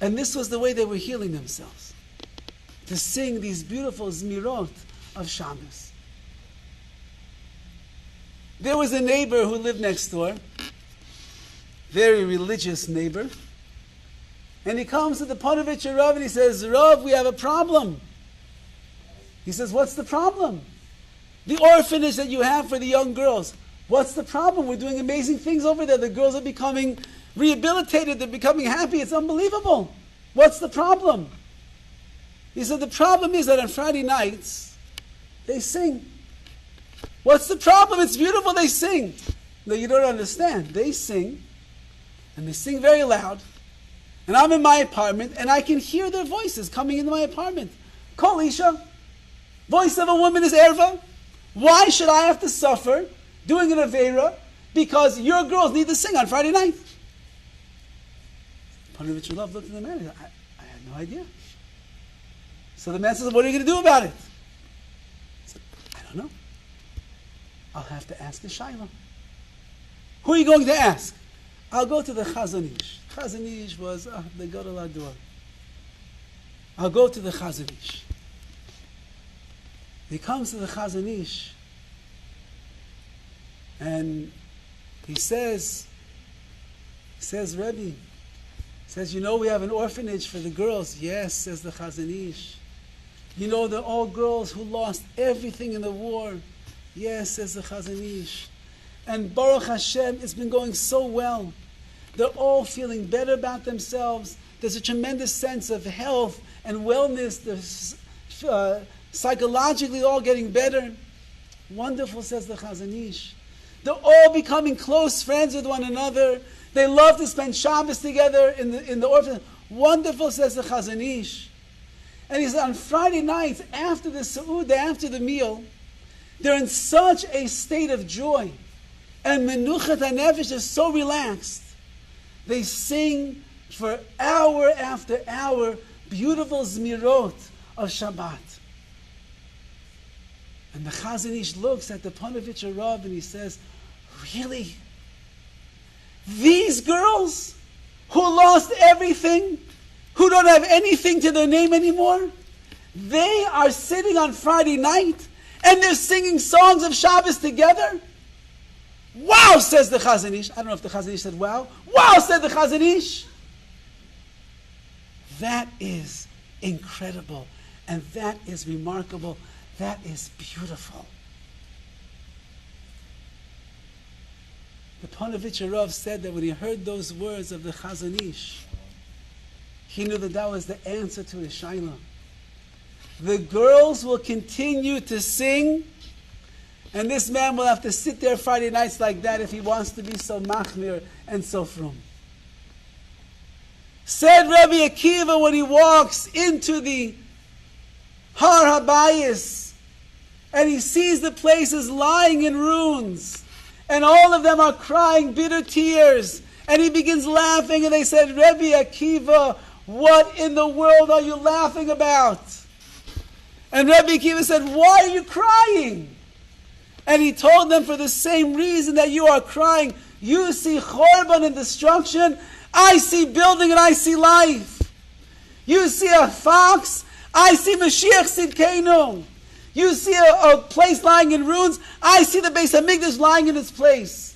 And this was the way they were healing themselves, to sing these beautiful zmirot of Shabbos. There was a neighbor who lived next door, very religious neighbor, and he comes to the Panovich Rav and he says, Rav, we have a problem. He says, what's the problem? The orphanage that you have for the young girls. What's the problem? We're doing amazing things over there. The girls are becoming rehabilitated. They're becoming happy. It's unbelievable. What's the problem? He said, the problem is that on Friday nights, they sing. What's the problem? It's beautiful. They sing. No, you don't understand. They sing, and they sing very loud. And I'm in my apartment, and I can hear their voices coming into my apartment. Kol Isha, voice of a woman is erva. Why should I have to suffer doing an Aveira because your girls need to sing on Friday night. Panovich Rav looked at the man and said, I had no idea. So the man says, what are you going to do about it? He said, I don't know. I'll have to ask the Shaila. Who are you going to ask? I'll go to the Chazon Ish. Chazon Ish was the Gadol Hador. I'll go to the Chazon Ish. He comes to the Chazon Ish and he says, Rebbe, says, you know we have an orphanage for the girls. Yes, says the Chazon Ish. You know they're all girls who lost everything in the war. Yes, says the Chazon Ish. And Baruch Hashem, it's been going so well. They're all feeling better about themselves. There's a tremendous sense of health and wellness. They're psychologically all getting better. Wonderful, says the Chazon Ish. They're all becoming close friends with one another. They love to spend Shabbos together in the orphanage. Wonderful, says the Chazon Ish. And he said on Friday nights, after the Seudah, after the meal, they're in such a state of joy. And Menuchat HaNefesh is so relaxed. They sing for hour after hour beautiful Zmirot of Shabbat. And the Chazon Ish looks at the Panovich Rav and he says, really? These girls who lost everything, who don't have anything to their name anymore, they are sitting on Friday night and they're singing songs of Shabbos together? Wow, says the Chazon Ish. I don't know if the Chazon Ish said wow. Wow, said the Chazon Ish. That is incredible. And that is remarkable. That is beautiful. The Panovich Rav said that when he heard those words of the Chazon Ish, he knew that that was the answer to his shaila. The girls will continue to sing, and this man will have to sit there Friday nights like that if he wants to be so machmir and so frum. Said Rabbi Akiva when he walks into the Har Habayis and he sees the places lying in ruins and all of them are crying bitter tears and he begins laughing and they said, Rabbi Akiva, what in the world are you laughing about? And Rabbi Akiva said, why are you crying? And he told them, for the same reason that you are crying. You see Chorban and destruction. I see building and I see life. You see a fox. I see Mashiach Sidkenu. You see a place lying in ruins. I see the Beis HaMikdash lying in its place.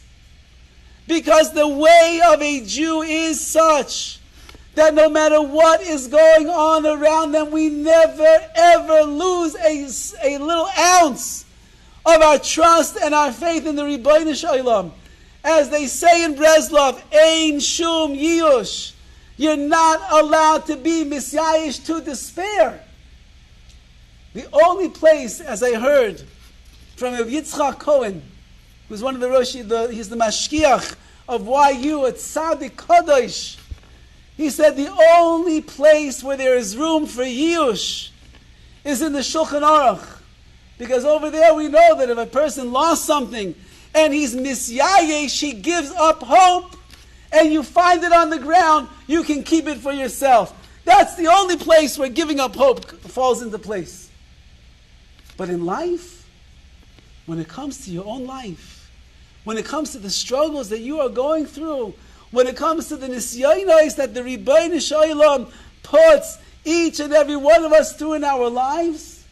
Because the way of a Jew is such that no matter what is going on around them, we never ever lose a little ounce of our trust and our faith in the Ribbono Shel Olam. As they say in Breslov, Ein Shum Yiyush. You're not allowed to be misyayish to despair. The only place, as I heard from Yitzchak Cohen, who's one of the Roshi, he's the Mashkiach of YU at Tzadik Kadosh. He said the only place where there is room for Yiyush is in the Shulchan Aruch. Because over there we know that if a person lost something and he's misyayesh, he gives up hope, and you find it on the ground, you can keep it for yourself. That's the only place where giving up hope falls into place. But in life, when it comes to your own life, when it comes to the struggles that you are going through, when it comes to the nisyonos that the Ribbono Shel Olam puts each and every one of us through in our lives,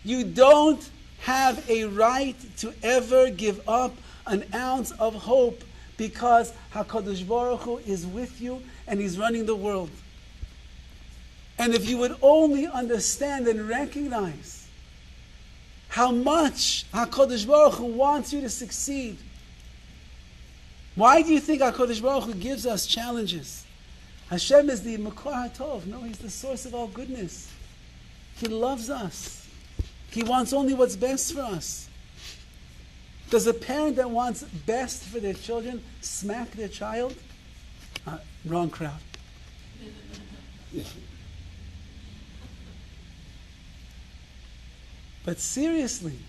you don't have a right to ever give up an ounce of hope, because HaKadosh Baruch Hu is with you and He's running the world. And if you would only understand and recognize how much HaKadosh Baruch Hu wants you to succeed. Why do you think HaKadosh Baruch Hu gives us challenges? Hashem is the Makor HaTov. No, He's the source of all goodness. He loves us. He wants only what's best for us. Does a parent that wants best for their children smack their child? Wrong crowd. But seriously,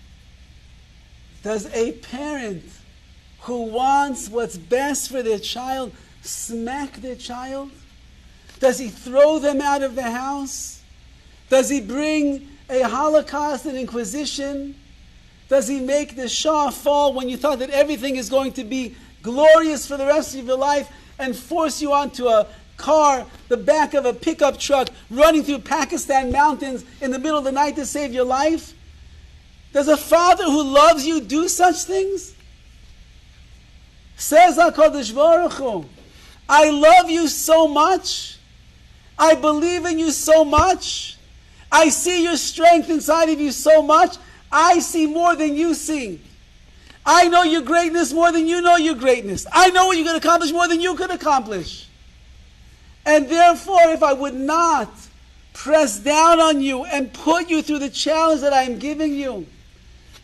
Does a parent who wants what's best for their child smack their child? Does he throw them out of the house? Does he bring a Holocaust and Inquisition? Does he make the Shah fall when you thought that everything is going to be glorious for the rest of your life and force you onto a car, the back of a pickup truck, running through Pakistan mountains in the middle of the night to save your life? Does a father who loves you do such things? Says HaKadosh Baruch Hu, I love you so much. I believe in you so much. I see your strength inside of you so much. I see more than you see. I know your greatness more than you know your greatness. I know what you can accomplish more than you could accomplish. And therefore, if I would not press down on you and put you through the challenge that I am giving you,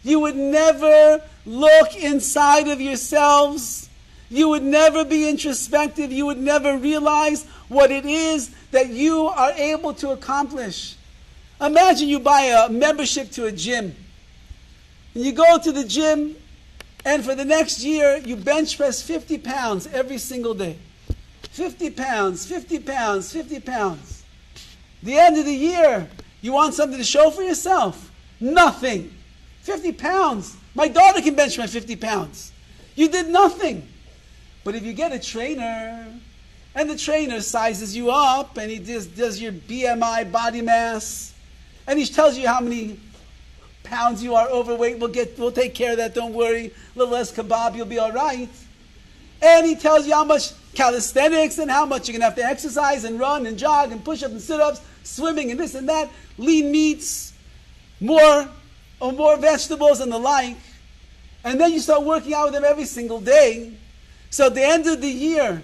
you would never look inside of yourselves. You would never be introspective. You would never realize what it is that you are able to accomplish. Imagine you buy a membership to a gym. And you go to the gym, and for the next year, you bench press 50 pounds every single day. 50 pounds, 50 pounds, 50 pounds. The end of the year, you want something to show for yourself? Nothing. 50 pounds. My daughter can bench press 50 pounds. You did nothing. But if you get a trainer, and the trainer sizes you up, and he does your BMI, body mass, and he tells you how many pounds you are overweight, we'll take care of that, don't worry. A little less kebab, you'll be all right. And he tells you how much calisthenics and how much you're going to have to exercise and run and jog and push-ups and sit-ups, swimming and this and that, lean meats, more vegetables and the like. And then you start working out with them every single day. So at the end of the year,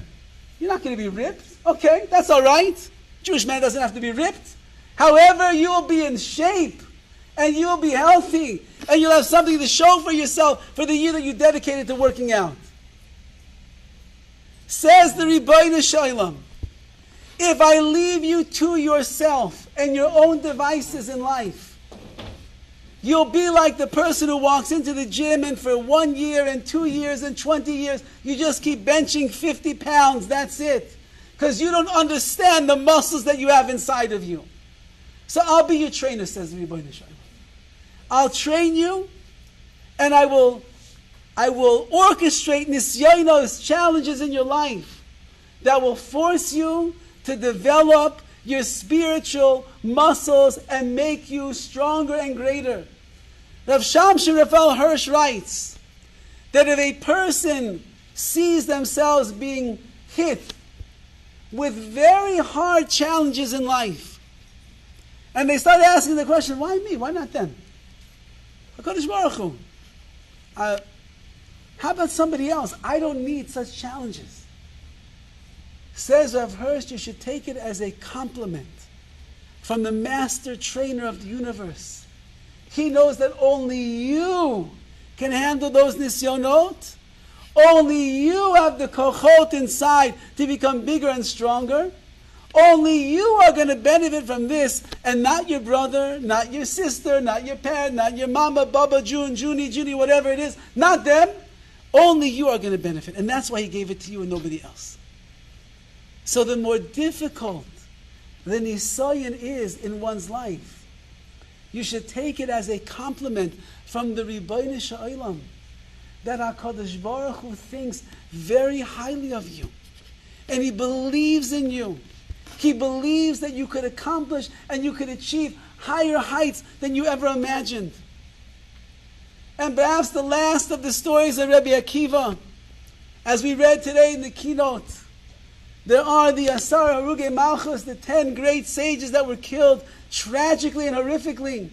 you're not going to be ripped. Okay, that's all right. Jewish man doesn't have to be ripped. However, you'll be in shape and you'll be healthy and you'll have something to show for yourself for the year that you dedicated to working out. Says the Ribbono Shel Olam, if I leave you to yourself and your own devices in life, you'll be like the person who walks into the gym and for 1 year and 2 years and 20 years, you just keep benching 50 pounds, that's it. Because you don't understand the muscles that you have inside of you. So I'll be your trainer, says the Ribbono Shel Olam. I'll train you and I will orchestrate nisyonos, challenges in your life that will force you to develop your spiritual muscles and make you stronger and greater. Rav Shamshon Raphael Hirsch writes that if a person sees themselves being hit with very hard challenges in life, and they start asking the question, why me? Why not them? HaKadosh Baruch Hu. How about somebody else? I don't need such challenges. Says Rav Hirsch, you should take it as a compliment from the master trainer of the universe. He knows that only you can handle those nisyonot. Only you have the kochot inside to become bigger and stronger. Only you are going to benefit from this, and not your brother, not your sister, not your parent, not your mama, baba, June, Junie, whatever it is. Not them. Only you are going to benefit. And that's why he gave it to you and nobody else. So the more difficult the nisayon is in one's life, you should take it as a compliment from the Ribbono Shel Olam that HaKadosh Baruch Hu thinks very highly of you. And he believes in you. He believes that you could accomplish and you could achieve higher heights than you ever imagined. And perhaps the last of the stories of Rabbi Akiva, as we read today in the keynote, there are the Asar Harugei Malchus, the 10 great sages that were killed tragically and horrifically.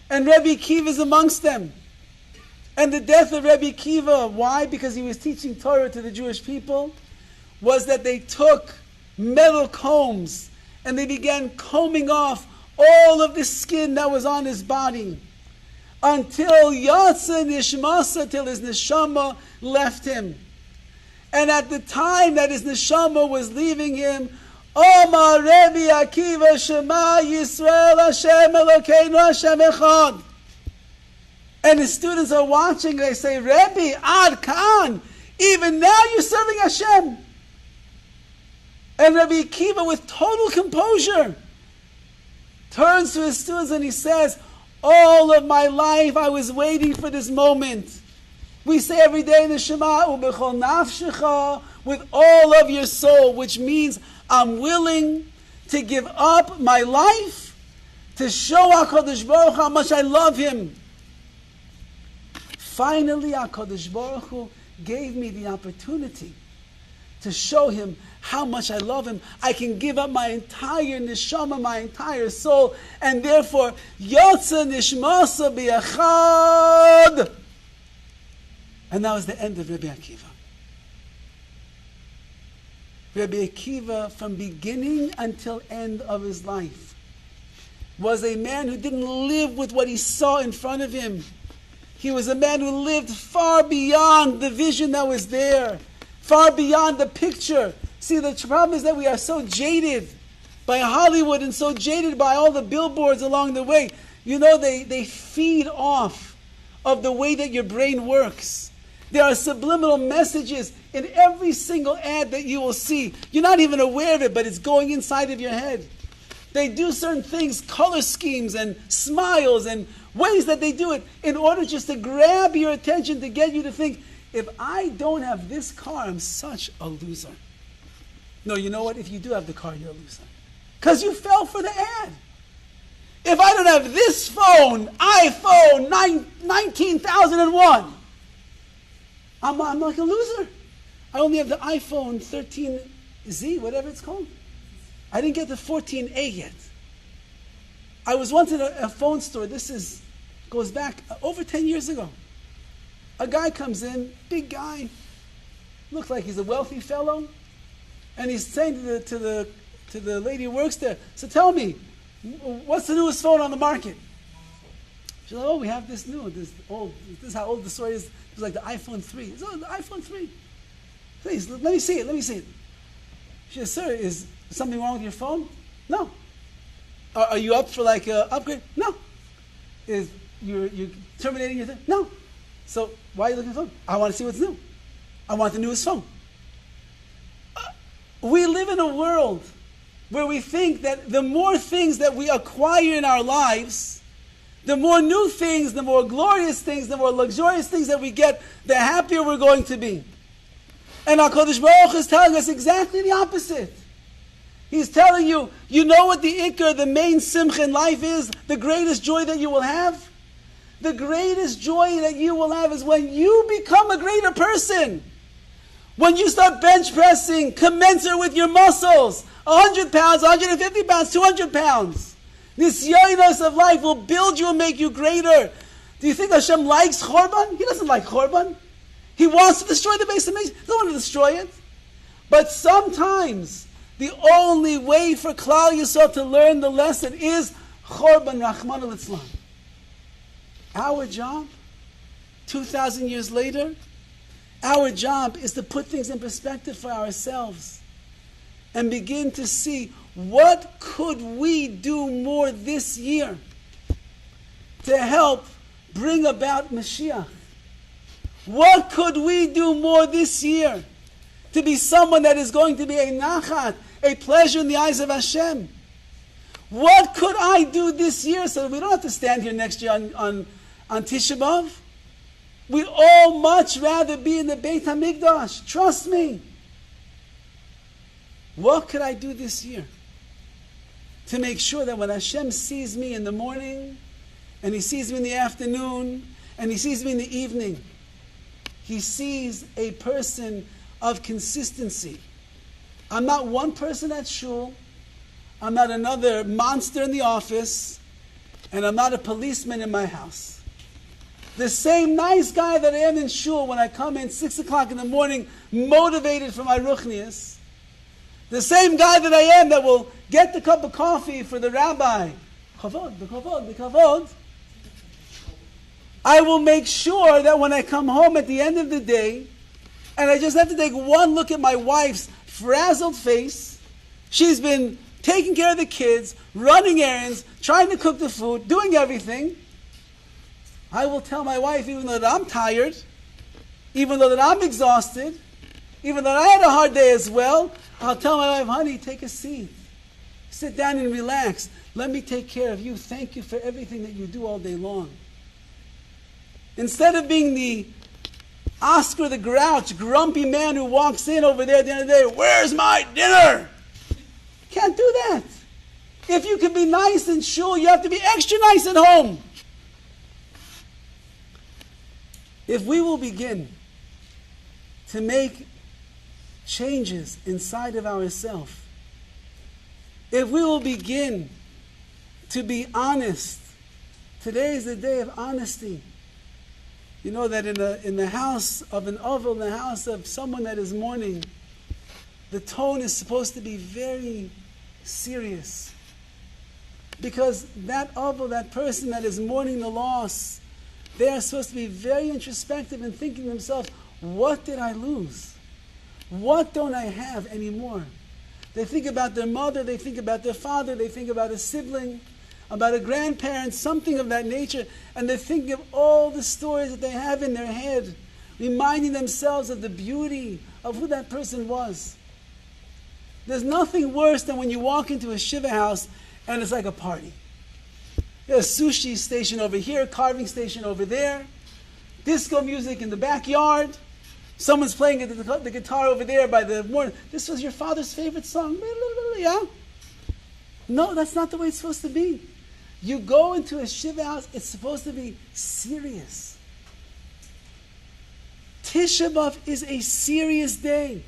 And Rabbi Akiva is amongst them. And the death of Rabbi Akiva, why? Because he was teaching Torah to the Jewish people, was that they took metal combs and they began combing off all of the skin that was on his body until Yatsa Nishmasa, till his neshama left him. And at the time that his neshama was leaving him, Omar Rabbi Akiva Shema Yisrael Hashem Elokeinu Hashem Echad. And his students are watching, they say, Rebbe, Ad Khan, even now you're serving Hashem. And Rabbi Akiva, with total composure, turns to his students and he says, all of my life I was waiting for this moment. We say every day in the Shema, Ubechol nafshecha, with all of your soul, which means I'm willing to give up my life to show HaKadosh Baruch Hu how much I love Him. Finally, HaKadosh Baruch Hu gave me the opportunity to show Him how much I love Him. I can give up my entire neshama, my entire soul, and therefore, Yotza Nishmasa B'Yachad. And that was the end of Rabbi Akiva. Rabbi Akiva, from beginning until end of his life, was a man who didn't live with what he saw in front of him. He was a man who lived far beyond the vision that was there, far beyond the picture. See, the problem is that we are so jaded by Hollywood and so jaded by all the billboards along the way. You know, they feed off of the way that your brain works. There are subliminal messages in every single ad that you will see. You're not even aware of it, but it's going inside of your head. They do certain things, color schemes and smiles and ways that they do it in order just to grab your attention, to get you to think, if I don't have this car, I'm such a loser. No, you know what? If you do have the car, you're a loser. Because you fell for the ad. If I don't have this phone, iPhone 19,001, I'm like a loser. I only have the iPhone 13Z, whatever it's called. I didn't get the 14A yet. I was once in a phone store. Goes back over 10 years ago. A guy comes in, big guy, looks like he's a wealthy fellow, and he's saying to the lady who works there, so tell me, what's the newest phone on the market? She's like, oh, we have this new, this old. This is how old the story is. It's like the iPhone 3. It's the iPhone 3. Please, let me see it. She says, sir, is something wrong with your phone? No. Are you up for like an upgrade? No. Is you're terminating your thing? No. So why are you looking for the phone? I want to see what's new. I want the newest phone. We live in a world where we think that the more things that we acquire in our lives, the more new things, the more glorious things, the more luxurious things that we get, the happier we're going to be. And HaKadosh Baruch Hu is telling us exactly the opposite. He's telling you, you know what the ikar, the main simcha in life is? The greatest joy that you will have? The greatest joy that you will have is when you become a greater person. When you start bench pressing, commensurate with your muscles, 100 pounds, 150 pounds, 200 pounds. This yoinos of life will build you and make you greater. Do you think Hashem likes Chorban? He doesn't like Chorban. He wants to destroy the Beis Hamikdash. He doesn't want to destroy it. But sometimes the only way for Klal Yisrael to learn the lesson is Chorban Rachmana Litzlan. Our job, 2,000 years later, our job is to put things in perspective for ourselves and begin to see what could we do more this year to help bring about Mashiach. What could we do more this year to be someone that is going to be a nachat, a pleasure in the eyes of Hashem? What could I do this year so that we don't have to stand here next year on TISHA B'Av? We'd all much rather be in the Beit HaMikdash. Trust me. What could I do this year to make sure that when Hashem sees me in the morning, and He sees me in the afternoon, and He sees me in the evening, He sees a person of consistency. I'm not one person at shul, I'm not another monster in the office, and I'm not a policeman in my house. The same nice guy that I am in shul when I come in 6 o'clock in the morning, motivated for my ruchnius, the same guy that I am that will get the cup of coffee for the rabbi, the I will make sure that when I come home at the end of the day, and I just have to take one look at my wife's frazzled face, she's been taking care of the kids, running errands, trying to cook the food, doing everything. I will tell my wife, even though that I'm tired, even though that I'm exhausted, even though I had a hard day as well, I'll tell my wife, honey, take a seat. Sit down and relax. Let me take care of you. Thank you for everything that you do all day long. Instead of being the Oscar the Grouch, grumpy man who walks in over there at the end of the day, where's my dinner? Can't do that. If you can be nice in shul, you have to be extra nice at home. If we will begin to make changes inside of ourselves, if we will begin to be honest, today is the day of honesty. You know that in the house of an oval, in the house of someone that is mourning, the tone is supposed to be very serious. Because that oval, that person that is mourning the loss, they are supposed to be very introspective and thinking to themselves, what did I lose? What don't I have anymore? They think about their mother, they think about their father, they think about a sibling, about a grandparent, something of that nature, and they're thinking of all the stories that they have in their head, reminding themselves of the beauty of who that person was. There's nothing worse than when you walk into a shiva house and it's like a party. There's a sushi station over here, carving station over there, disco music in the backyard, someone's playing the guitar over there by the morning. This was your father's favorite song. Yeah? No, that's not the way it's supposed to be. You go into a shiva house, it's supposed to be serious. Tisha B'Av is a serious day.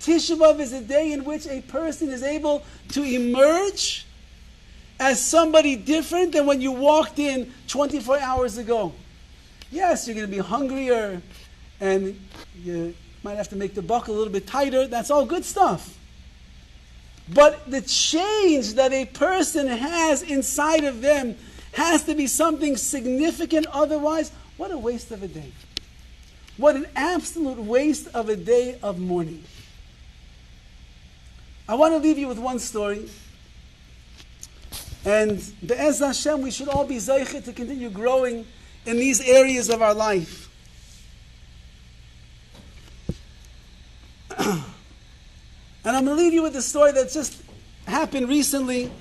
Tisha B'Av is a day in which a person is able to emerge as somebody different than when you walked in 24 hours ago. Yes, you're going to be hungrier, and you might have to make the buckle a little bit tighter. That's all good stuff. But the change that a person has inside of them has to be something significant. Otherwise, what a waste of a day. What an absolute waste of a day of mourning. I want to leave you with one story. And Be'ez Hashem, we should all be zeicher to continue growing in these areas of our life. And I'm going to leave you with a story that just happened recently.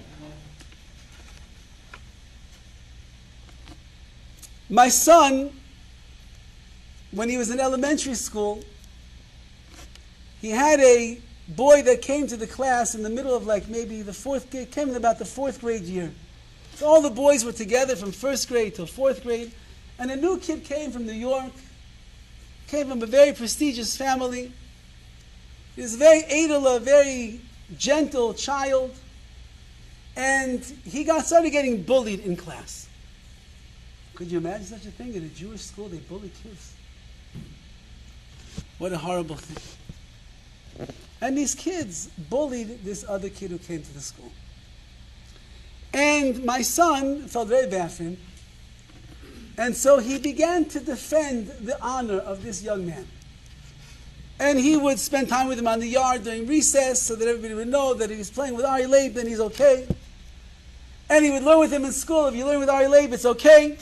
My son, when he was in elementary school, he had a boy that came to the class in the middle of maybe the fourth grade, came in about the fourth grade year. So all the boys were together from first grade till fourth grade. And a new kid came from New York, came from a very prestigious family. He was a very edel, a very gentle child. And he started getting bullied in class. Could you imagine such a thing? In a Jewish school, they bully kids. What a horrible thing. And these kids bullied this other kid who came to the school. And my son felt very bad for him. And so he began to defend the honor of this young man. And he would spend time with him on the yard during recess so that everybody would know that if he's playing with Ari Leib, then he's okay. And he would learn with him in school. If you learn with Ari Leib, it's okay.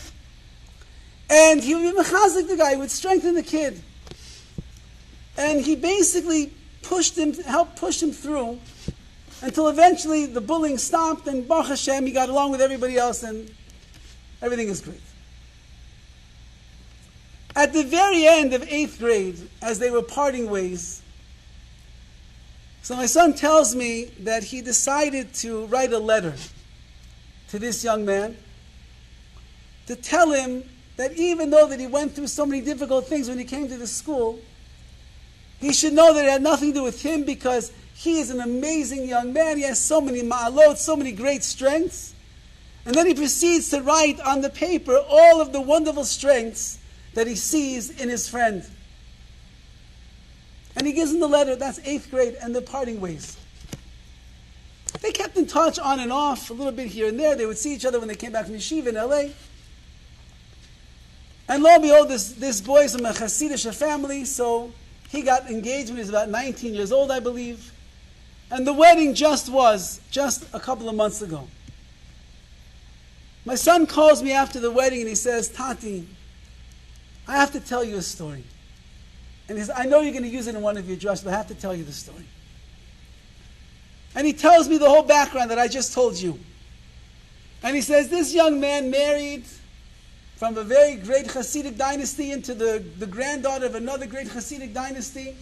And he would be mechazik the guy. He would strengthen the kid. And he basically helped push him through until eventually the bullying stopped, and Baruch Hashem, he got along with everybody else, and everything is great. At the very end of 8th grade, as they were parting ways, so my son tells me that he decided to write a letter to this young man to tell him that even though that he went through so many difficult things when he came to the school, he should know that it had nothing to do with him because he is an amazing young man. He has so many ma'alot, so many great strengths. And then he proceeds to write on the paper all of the wonderful strengths that he sees in his friend. And he gives him the letter. That's 8th grade, and they're parting ways. They kept in touch on and off, a little bit here and there. They would see each other when they came back from yeshiva in LA. And lo and behold, this boy is from a Hasidic family, so he got engaged when he was about 19 years old, I believe. And the wedding just a couple of months ago. My son calls me after the wedding and he says, Tati, I have to tell you a story. And he says, I know you're going to use it in one of your drafts, but I have to tell you the story. And he tells me the whole background that I just told you. And he says, this young man married from a very great Hasidic dynasty into the granddaughter of another great Hasidic dynasty.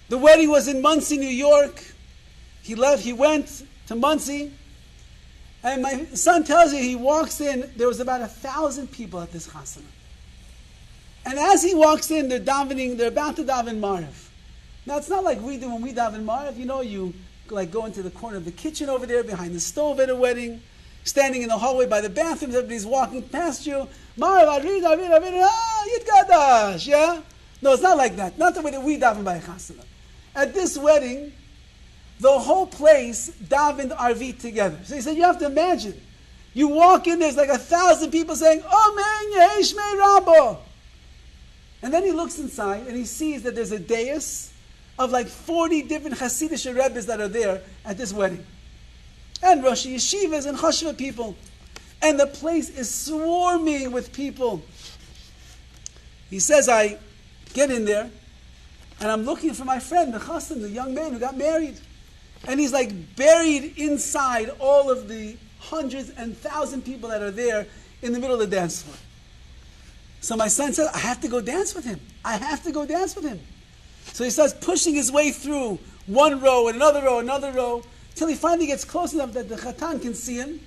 The wedding was in Monsey, New York. He went to Monsey. And my son tells you, he walks in, there was about 1,000 people at this chasana. And as he walks in, they're about to daven Mariv. Now it's not like we do when we daven Mariv. You know, you like go into the corner of the kitchen over there behind the stove at a wedding, standing in the hallway by the bathrooms, everybody's walking past you. Mariv, Yitgadash, yeah? No, it's not like that. Not the way that we daven by a chasana. At this wedding, the whole place davened Arvit together. So he said, you have to imagine. You walk in, there's like 1,000 people saying, Amen, Yehi Shmei Rabbo. And then he looks inside and he sees that there's a dais of like 40 different Hasidic Rebbes that are there at this wedding. And Rosh Yeshivas and Chashva people. And the place is swarming with people. He says, I get in there and I'm looking for my friend, the chassan, the young man who got married. And he's like buried inside all of the hundreds and thousand people that are there in the middle of the dance floor. So my son says, I have to go dance with him. I have to go dance with him. So he starts pushing his way through one row and another row, till he finally gets close enough that the chatan can see him.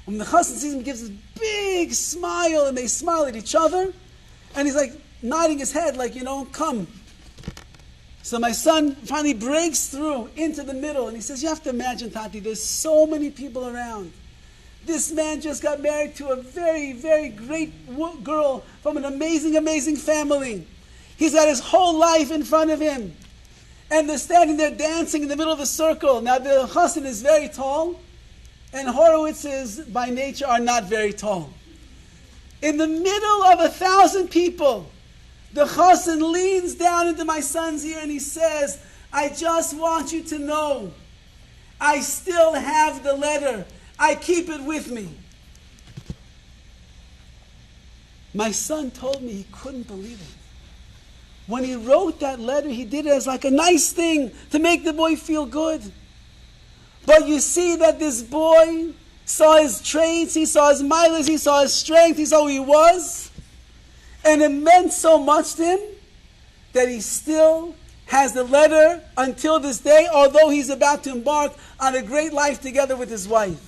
When the chassan sees him, he gives this big smile, and they smile at each other. And he's like nodding his head like, come. So my son finally breaks through into the middle, and he says, you have to imagine, Tati, there's so many people around. This man just got married to a very, very great girl from an amazing, amazing family. He's got his whole life in front of him. And they're standing there dancing in the middle of the circle. Now the chassan is very tall, and Horowitzes by nature are not very tall. In the middle of 1,000 people, the chassan leans down into my son's ear and he says, I just want you to know, I still have the letter. I keep it with me. My son told me he couldn't believe it. When he wrote that letter, he did it as like a nice thing to make the boy feel good. But you see that this boy saw his traits, he saw his mileage, he saw his strength, he saw who he was. And it meant so much to him that he still has the letter until this day, although he's about to embark on a great life together with his wife.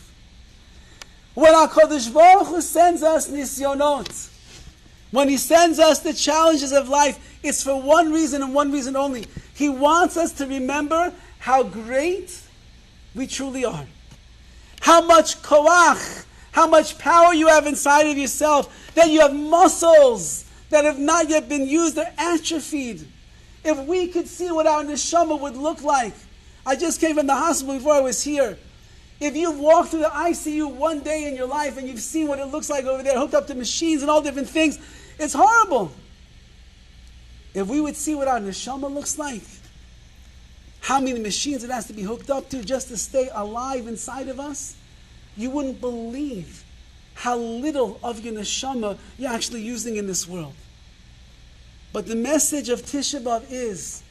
When HaKadosh Baruch Hu sends us nisyonot, when he sends us the challenges of life, it's for one reason and one reason only. He wants us to remember how great we truly are. How much koach, how much power you have inside of yourself, that you have muscles that have not yet been used or atrophied. If we could see what our neshama would look like. I just came from the hospital before I was here. If you've walked through the ICU one day in your life and you've seen what it looks like over there, hooked up to machines and all different things, it's horrible. If we would see what our neshama looks like, how many machines it has to be hooked up to just to stay alive inside of us, you wouldn't believe how little of your neshama you're actually using in this world. But the message of Tisha B'Av is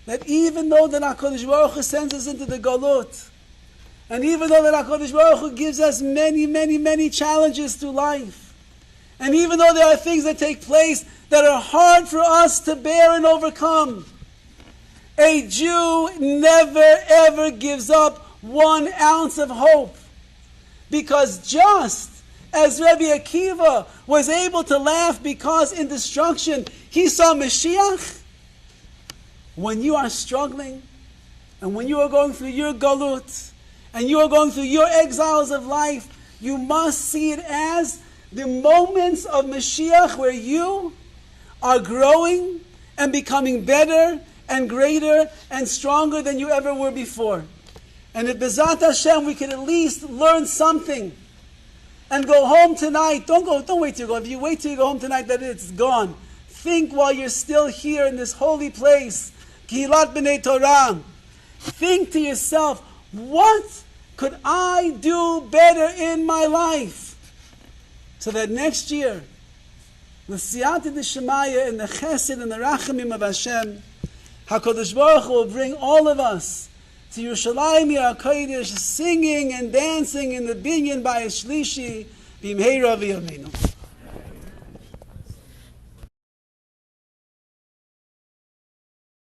that even though that HaKadosh Baruch Hu sends us into the Galut, and even though that HaKadosh Baruch Hu gives us many, many, many challenges through life, and even though there are things that take place that are hard for us to bear and overcome, a Jew never ever gives up 1 ounce of hope. Because just as Rabbi Akiva was able to laugh because in destruction he saw Mashiach, when you are struggling, and when you are going through your galut, and you are going through your exiles of life, you must see it as the moments of Mashiach where you are growing and becoming better and greater and stronger than you ever were before. And if B'ezrat Hashem we can at least learn something and go home tonight, don't wait till you go. If you wait till you go home tonight, that it's gone. Think while you're still here in this holy place, Kihilat B'nai Torah. Think to yourself, what could I do better in my life? So that next year, with Siyata D'Shemaya and the Chesed and the Rachamim of Hashem, HaKadosh Baruch Hu will bring all of us to Yerushalayim Yir HaKodesh, singing and dancing in the binyan by Shlishi, B'mheira v'yameinu.